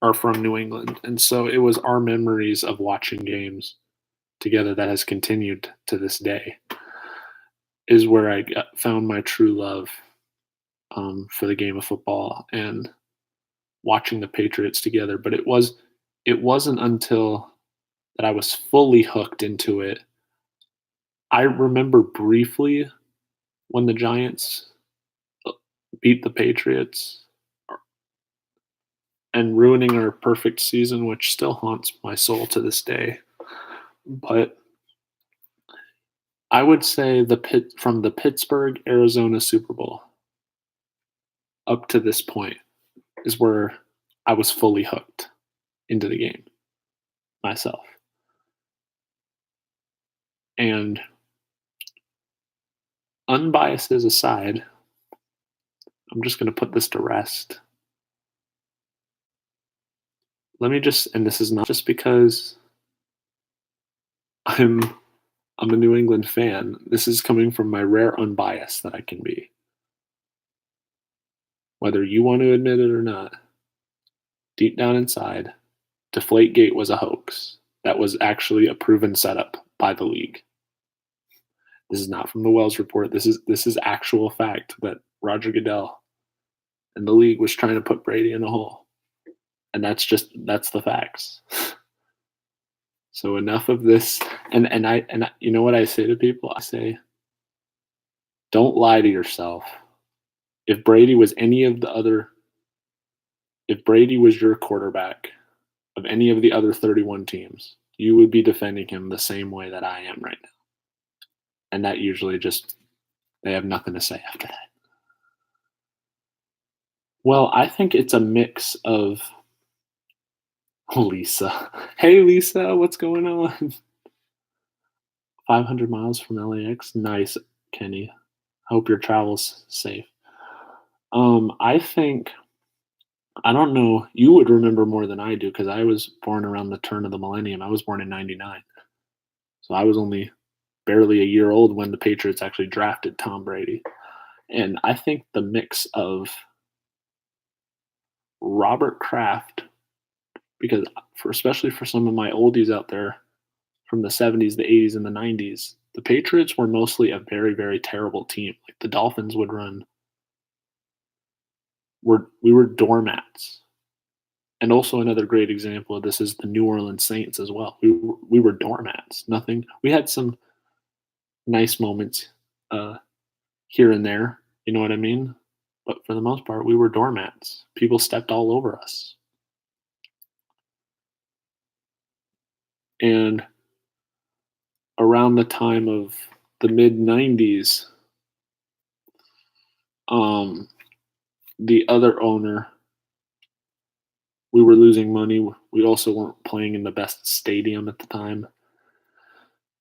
are from New England, and so it was our memories of watching games together that has continued to this day. Is where found my true love for the game of football and watching the Patriots together. But it wasn't until that I was fully hooked into it. I remember briefly when the Giants beat the Patriots and ruining our perfect season, which still haunts my soul to this day. But I would say from the Pittsburgh, Arizona Super Bowl up to this point is where I was fully hooked into the game myself. And unbiases aside, I'm just going to put this to rest. And this is not just because I'm a New England fan. This is coming from my rare unbias that I can be. Whether you want to admit it or not, deep down inside, Deflategate was a hoax. That was actually a proven setup by the league. This is not from the Wells report. This is actual fact that Roger Goodell and the league was trying to put Brady in a hole. And that's the facts. So enough of this. And I you know what I say to people? I say, don't lie to yourself. If Brady was your quarterback of any of the other 31 teams, you would be defending him the same way that I am right now. And that usually they have nothing to say after that. Well, I think it's a mix of Lisa. Hey, Lisa, what's going on? 500 miles from LAX. Nice, Kenny. Hope your travel's safe. I think, I don't know, you would remember more than I do because I was born around the turn of the millennium. I was born in 99. So I was only barely a year old when the Patriots actually drafted Tom Brady. And I think the mix of Robert Kraft, because especially for some of my oldies out there from the 70s, the 80s, and the 90s, the Patriots were mostly a very, very terrible team. Like the Dolphins would run. We were doormats. And also another great example of this is the New Orleans Saints as well. We were doormats. Nothing. We had some nice moments here and there. You know what I mean? But for the most part, we were doormats. People stepped all over us. And around the time of the mid 90s, the other owner, we were losing money. We also weren't playing in the best stadium at the time.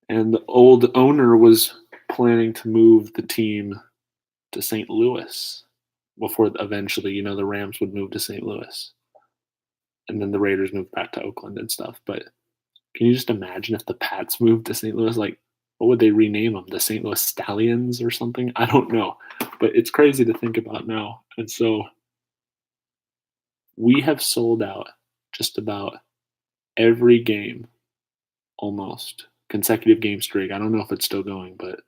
And the old owner was planning to move the team to St. Louis before eventually, the Rams would move to St. Louis. And then the Raiders moved back to Oakland and stuff. But can you just imagine if the Pats moved to St. Louis? Like, what would they rename them? The St. Louis Stallions or something? I don't know. But it's crazy to think about now. And so we have sold out just about every game, almost. Consecutive game streak. I don't know if it's still going, but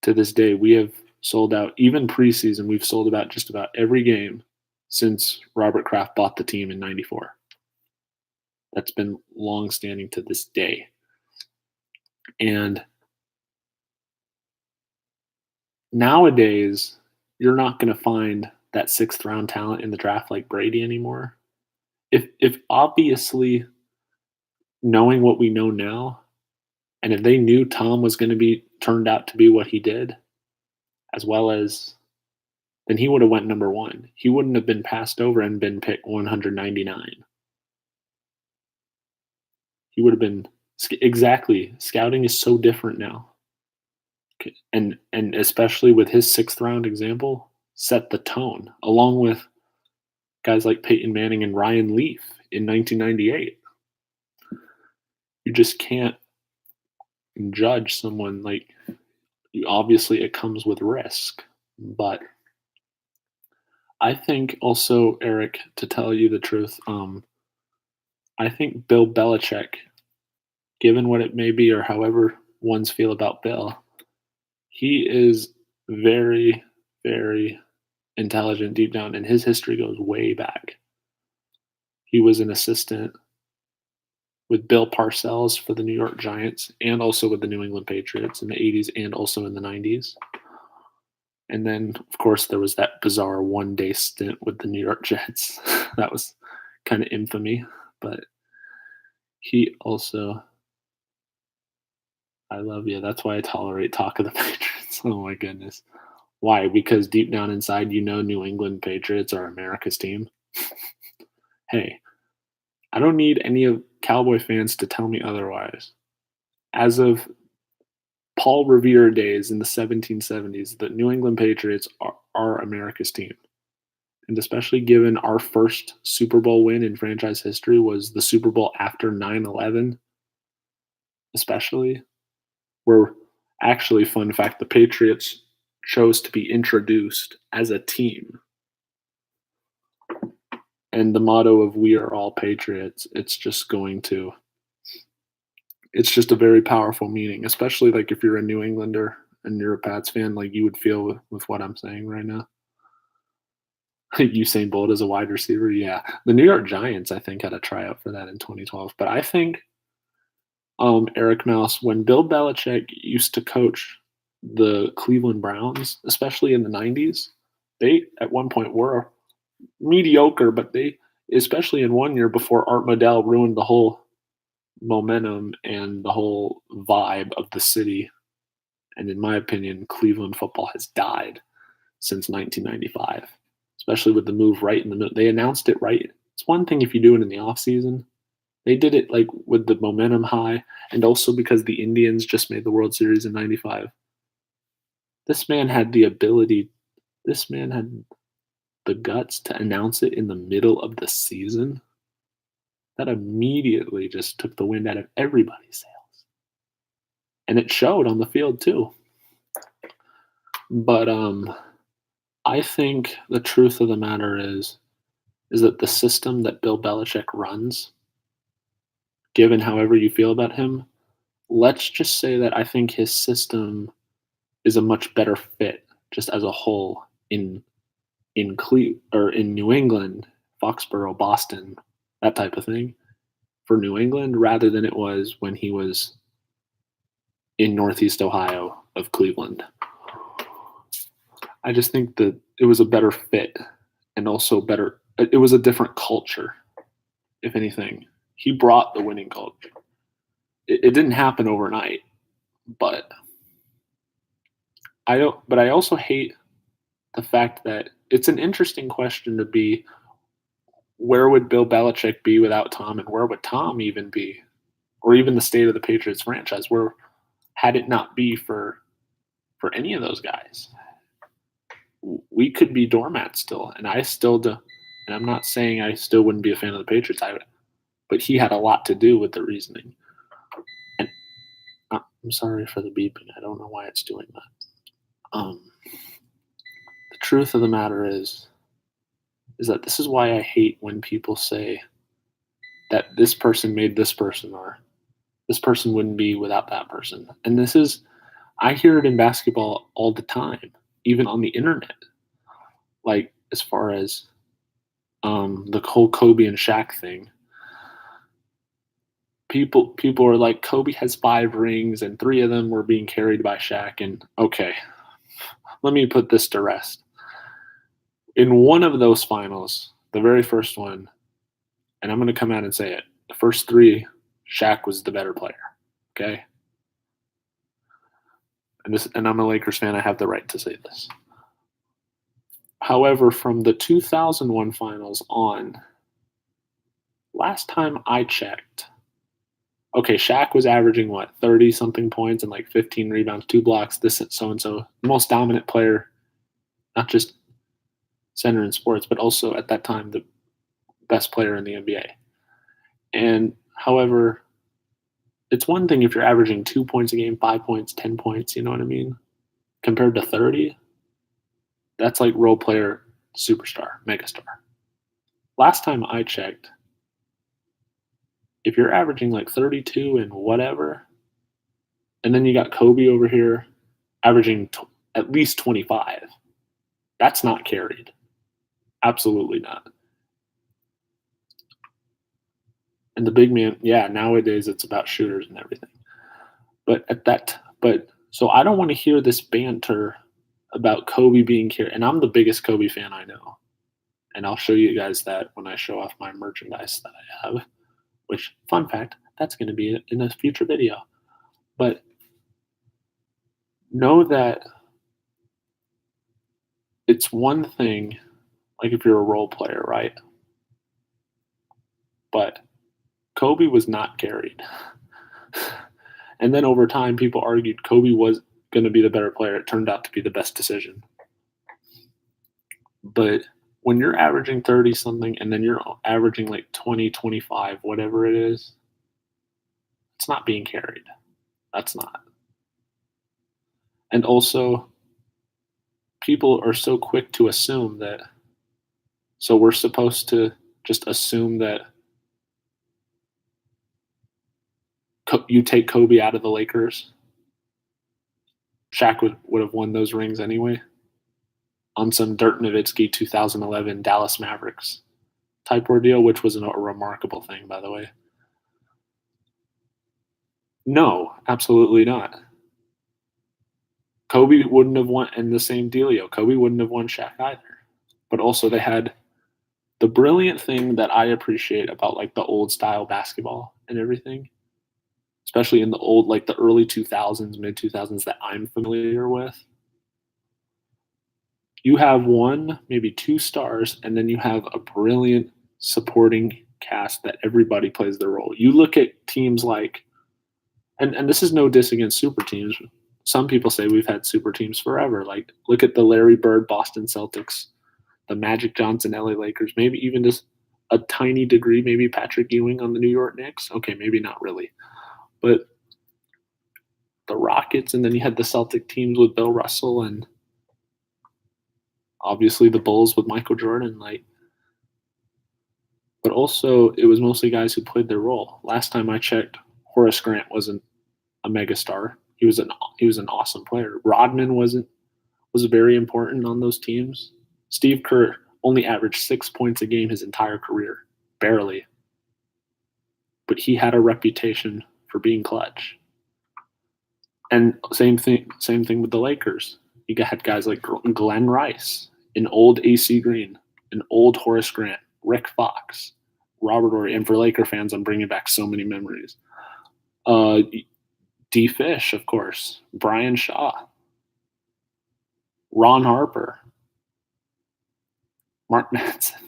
to this day, we have sold out. Even preseason, we've sold out just about every game since Robert Kraft bought the team in 94. That's been long-standing to this day. And nowadays, you're not going to find that sixth-round talent in the draft like Brady anymore. If obviously knowing what we know now, and if they knew Tom was going to be turned out to be what he did, as well as, then he would have went number one. He wouldn't have been passed over and been picked 199. He would have been exactly. Scouting is so different now, and especially with his sixth round example, set the tone along with guys like Peyton Manning and Ryan Leaf in 1998. You just can't judge someone like. Obviously, it comes with risk, But I think also, Eric, to tell you the truth, I think Bill Belichick, given what it may be or however ones feel about Bill, he is very, very intelligent deep down, and his history goes way back. He was an assistant with Bill Parcells for the New York Giants and also with the New England Patriots in the 80s and also in the 90s. And then, of course, there was that bizarre one-day stint with the New York Jets. That was kind of infamy. But he also, I love you. That's why I tolerate talk of the Patriots. Oh my goodness. Why? Because deep down inside, you know New England Patriots are America's team. Hey, I don't need any of Cowboy fans to tell me otherwise. As of Paul Revere days in the 1770s, the New England Patriots are America's team. And especially given our first Super Bowl win in franchise history was the Super Bowl after 9/11, especially, where actually, fun fact, the Patriots chose to be introduced as a team. And the motto of "We are all Patriots," it's just a very powerful meaning, especially like if you're a New Englander and you're a Pats fan, like you would feel with what I'm saying right now. Usain Bolt as a wide receiver, yeah. The New York Giants, I think, had a tryout for that in 2012. But I think, Eric Mouse, when Bill Belichick used to coach the Cleveland Browns, especially in the 90s, they at one point were mediocre, but they, especially in one year before Art Modell ruined the whole momentum and the whole vibe of the city. And in my opinion, Cleveland football has died since 1995, especially with the move right in the middle. They announced it right. It's one thing if you do it in the off season. They did it like with the momentum high, and also because the Indians just made the World Series in '95. This man had the ability. This man had the guts to announce it in the middle of the season. That immediately just took the wind out of everybody's sails, and it showed on the field too. But I think the truth of the matter is that the system that Bill Belichick runs, given however you feel about him, let's just say that I think his system is a much better fit just as a whole in New England, Foxborough, Boston, that type of thing for New England rather than it was when he was in Northeast Ohio of Cleveland. I just think that it was a better fit and also better. It was a different culture, if anything. He brought the winning culture. It didn't happen overnight, but I don't. But I also hate the fact that it's an interesting question to be where would Bill Belichick be without Tom, and where would Tom even be, or even the state of the Patriots franchise, where had it not be for any of those guys, we could be doormats still. And I still do. And I'm not saying I still wouldn't be a fan of the Patriots. But he had a lot to do with the reasoning. And I'm sorry for the beeping. I don't know why it's doing that. The truth of the matter is that this is why I hate when people say that this person made this person or this person wouldn't be without that person. And I hear it in basketball all the time, even on the internet. Like as far as the whole Kobe and Shaq thing. People are like, Kobe has 5 rings and 3 of them were being carried by Shaq. And okay, let me put this to rest. In one of those finals, the very first one, and I'm going to come out and say it, the first 3, Shaq was the better player. Okay? And I'm a Lakers fan, I have the right to say this. However, from the 2001 finals on, last time I checked, okay, Shaq was averaging 30-something points and like 15 rebounds, 2 blocks, this so-and-so. Most dominant player, not just center in sports, but also at that time the best player in the NBA. And however, it's one thing if you're averaging 2 points a game, 5 points, 10 points, you know what I mean? Compared to 30. That's like role player, superstar, megastar. Last time I checked, if you're averaging like 32 and whatever, and then you got Kobe over here averaging at least 25, that's not carried. Absolutely not. And the big man, yeah, nowadays it's about shooters and everything. But so I don't want to hear this banter about Kobe being carried. And I'm the biggest Kobe fan I know. And I'll show you guys that when I show off my merchandise that I have, which, fun fact, that's going to be in a future video. But know that it's one thing, like if you're a role player, right? But Kobe was not carried. And then over time, people argued Kobe was going to be the better player. It turned out to be the best decision. But when you're averaging 30 something and then you're averaging like 20, 25, whatever it is, it's not being carried. That's not. And also, people are so quick to assume that, so we're supposed to just assume that you take Kobe out of the Lakers, Shaq would have won those rings anyway on some Dirk Nowitzki 2011 Dallas Mavericks type ordeal, which was a remarkable thing, by the way. No, absolutely not. Kobe wouldn't have won, and the same dealio. Kobe wouldn't have won Shaq either. But also they had the brilliant thing that I appreciate about like the old style basketball and everything, especially in the old, like the early 2000s, mid 2000s that I'm familiar with. You have one, maybe two stars, and then you have a brilliant supporting cast that everybody plays their role. You look at teams like, and this is no diss against super teams. Some people say we've had super teams forever. Like, look at the Larry Bird Boston Celtics, the Magic Johnson LA Lakers, maybe even just a tiny degree, maybe Patrick Ewing on the New York Knicks. Okay, maybe not really. But the Rockets, and then you had the Celtic teams with Bill Russell and obviously the Bulls with Michael Jordan, like, but also it was mostly guys who played their role. Last time I checked, Horace Grant wasn't a megastar. He was an awesome player. Rodman was very important on those teams. Steve Kerr only averaged 6 points a game his entire career, barely. But he had a reputation for being clutch. And same thing with the Lakers. You had guys like Glenn Rice, an old AC Green, an old Horace Grant, Rick Fox, Robert Horry, and for Laker fans, I'm bringing back so many memories. D. Fish, of course, Brian Shaw, Ron Harper, Mark Manson.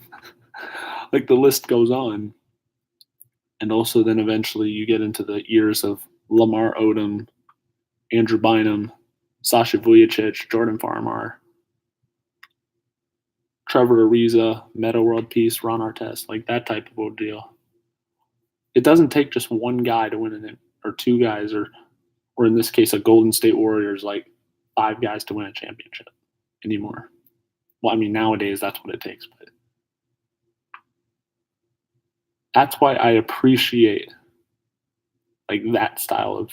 Like the list goes on. And also then eventually you get into the years of Lamar Odom, Andrew Bynum, Sasha Vujacic, Jordan Farmar, Trevor Ariza, Meta World Peace, Ron Artest, like that type of ordeal. It doesn't take just one guy to win it, or two guys, or in this case, a Golden State Warriors, like 5 guys to win a championship anymore. Well, I mean, nowadays that's what it takes, but that's why I appreciate like that style of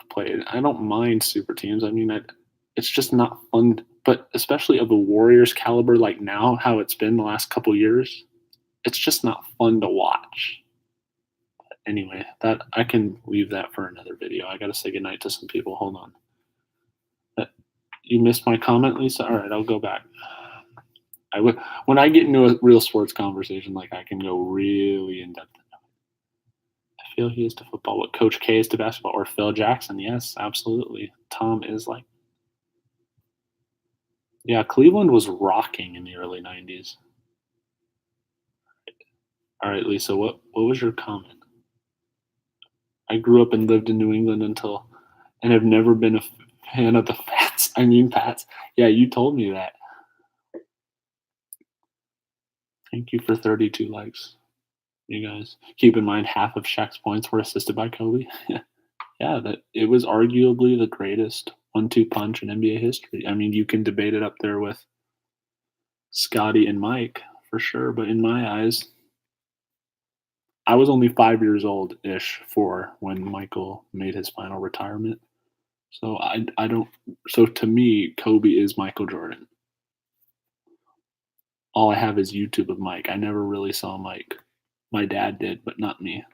play. I don't mind super teams. I mean, it's just not fun, but especially of a Warriors caliber, like now, how it's been the last couple years, it's just not fun to watch. But anyway, that I can leave that for another video. I got to say goodnight to some people. Hold on. You missed my comment, Lisa? All right, I'll go back. When I get into a real sports conversation, like I can go really in depth. I feel he is to football what Coach K is to basketball, or Phil Jackson. Yes, absolutely. Tom is like, yeah, Cleveland was rocking in the early 90s. All right, Lisa, what was your comment? I grew up and lived in New England and have never been a fan of the Pats. Yeah, you told me that. Thank you for 32 likes. You guys, keep in mind half of Shaq's points were assisted by Kobe. Yeah, that it was arguably the greatest 1-2 punch in NBA history. I mean, you can debate it up there with Scotty and Mike for sure, but in my eyes, I was only 5 years old ish for when Michael made his final retirement. So I don't. So to me, Kobe is Michael Jordan. All I have is YouTube of Mike. I never really saw Mike. My dad did, but not me.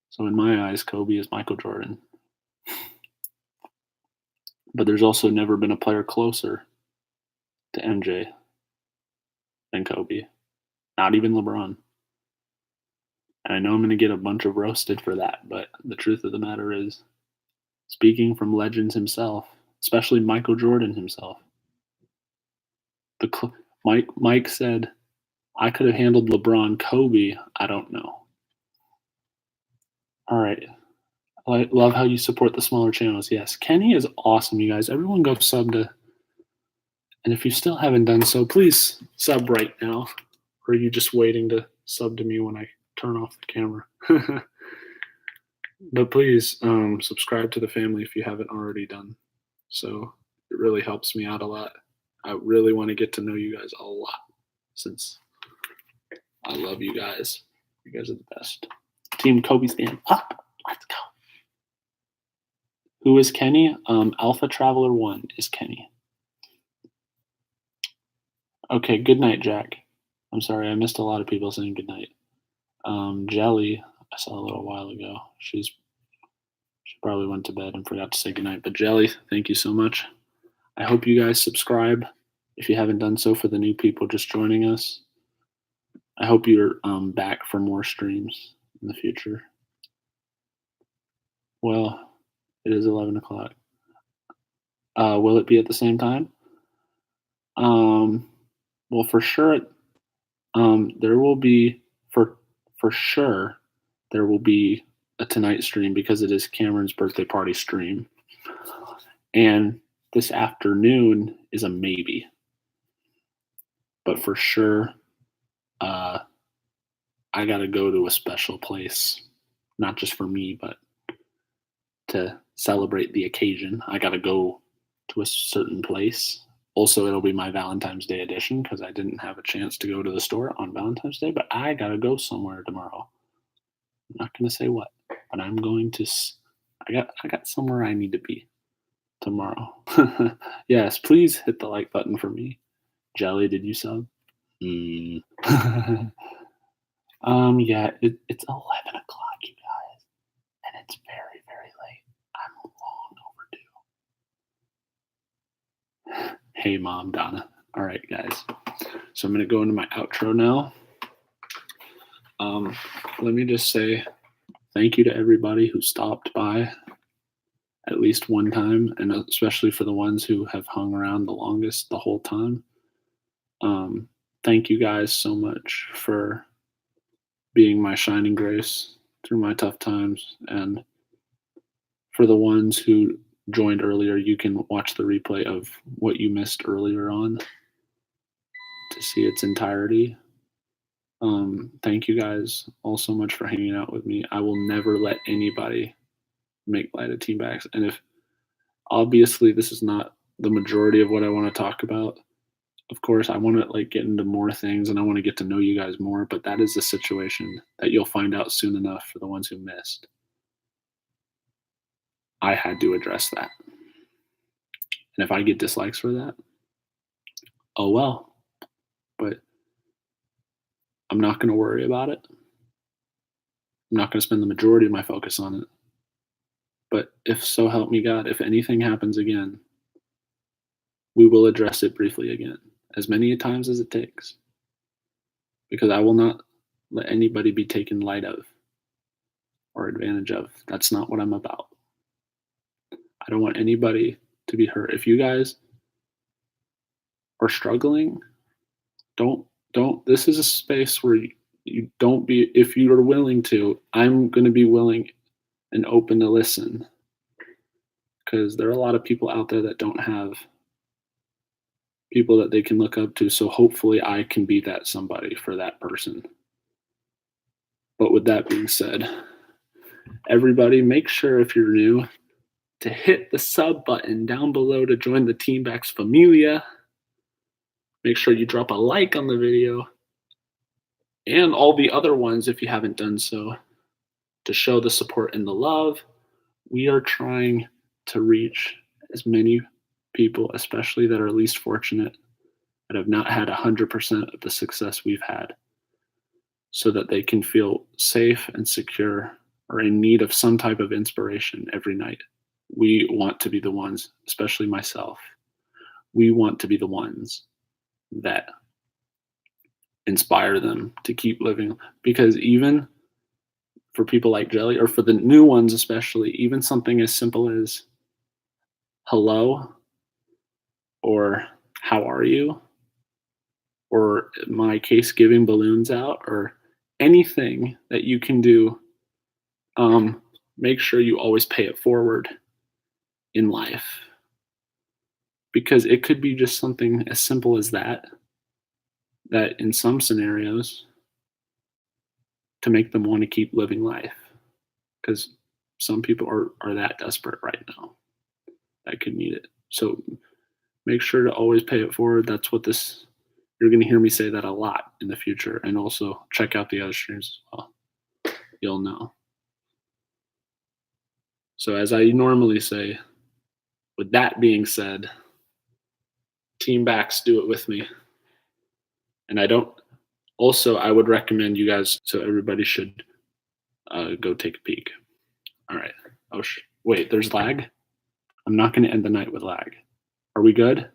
So in my eyes, Kobe is Michael Jordan. But there's also never been a player closer to MJ than Kobe. Not even LeBron. And I know I'm going to get a bunch of roasted for that, but the truth of the matter is, speaking from legends himself, especially Michael Jordan himself, Mike said, "I could have handled LeBron. Kobe, I don't know." All right. I love how you support the smaller channels. Yes, Kenny is awesome, you guys. Everyone go sub to, and if you still haven't done so, please sub right now. Or are you just waiting to sub to me when I turn off the camera? But please subscribe to the family if you haven't already done. So it really helps me out a lot. I really want to get to know you guys a lot since I love you guys. You guys are the best. Team Kobe stand up. Let's go. Who is Kenny? Alpha Traveler 1 is Kenny. Okay, good night, Jack. I'm sorry, I missed a lot of people saying good night. Jelly, I saw a little while ago. She probably went to bed and forgot to say goodnight. But Jelly, thank you so much. I hope you guys subscribe if you haven't done so. For the new people just joining us, I hope you're back for more streams in the future. Well, it is 11 o'clock. Will it be at the same time? Well, for sure, there will be for sure there will be a tonight stream because it is Cameron's birthday party stream, and this afternoon is a maybe. But for sure, I gotta go to a special place, not just for me, but to celebrate the occasion. I gotta go to a certain place. Also, it'll be my Valentine's Day edition because I didn't have a chance to go to the store on Valentine's Day, but I gotta go somewhere tomorrow. I'm not gonna say what, but I'm going to. I got somewhere I need to be tomorrow. Yes, please hit the like button for me. Jelly, did you sub? Yeah, it's 11 o'clock, you guys, and it's very, very late. I'm long overdue. Hey, Mom, Donna. All right, guys. So I'm going to go into my outro now. Let me just say thank you to everybody who stopped by at least one time, and especially for the ones who have hung around the longest the whole time. Thank you guys so much for being my shining grace through my tough times. And for the ones who joined earlier, you can watch the replay of what you missed earlier on to see its entirety. Thank you guys all so much for hanging out with me. I will never let anybody make light of team backs. And if obviously this is not the majority of what I want to talk about, of course I want to get into more things and I want to get to know you guys more, but that is a situation that you'll find out soon enough for the ones who missed. I had to address that. And if I get dislikes for that, oh well. But I'm not going to worry about it. I'm not going to spend the majority of my focus on it. But if so help me God, if anything happens again, we will address it briefly again, as many times as it takes. Because I will not let anybody be taken light of or advantage of. That's not what I'm about. I don't want anybody to be hurt. If you guys are struggling, don't, this is a space where you don't be, if you are willing to, I'm going to be willing and open to listen. Because there are a lot of people out there that don't have people that they can look up to. So hopefully I can be that somebody for that person. But with that being said, everybody make sure if you're new to hit the sub button down below to join the Team Backs Familia. Make sure you drop a like on the video and all the other ones if you haven't done so to show the support and the love. We are trying to reach as many people, especially that are least fortunate, that have not had 100% of the success we've had, so that they can feel safe and secure or in need of some type of inspiration every night. We want to be the ones, especially myself, we want to be the ones that inspire them to keep living. Because even for people like Jelly, or for the new ones especially, even something as simple as hello, or how are you, or in my case, giving balloons out, or anything that you can do, make sure you always pay it forward in life. Because it could be just something as simple as that in some scenarios, to make them want to keep living life. Because some people are that desperate right now that could need it. So make sure to always pay it forward. That's what this, you're going to hear me say that a lot in the future. And also check out the other streams as well. You'll know. So as I normally say, with that being said, team backs, do it with me. And I would recommend you guys, so everybody should go take a peek. All right. Wait, there's lag? I'm not going to end the night with lag. Are we good?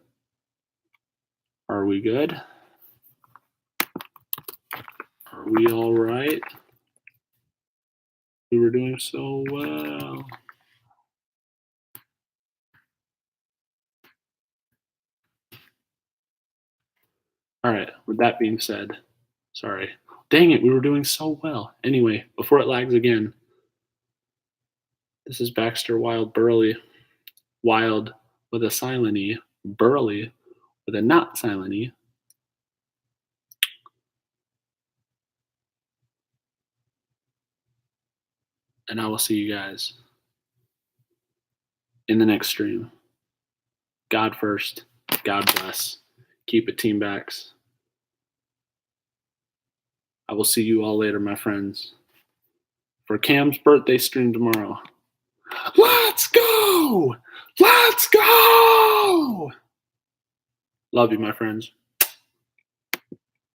Are we good? Are we all right? We were doing so well. All right, with that being said, sorry. Dang it, we were doing so well. Anyway, before it lags again, this is Baxter Wild Burley. Wild with a silent E, Burley with a not silent E. And I will see you guys in the next stream. God first, God bless. Keep it, team backs. I will see you all later, my friends, for Cam's birthday stream tomorrow. Let's go! Let's go! Love you, my friends.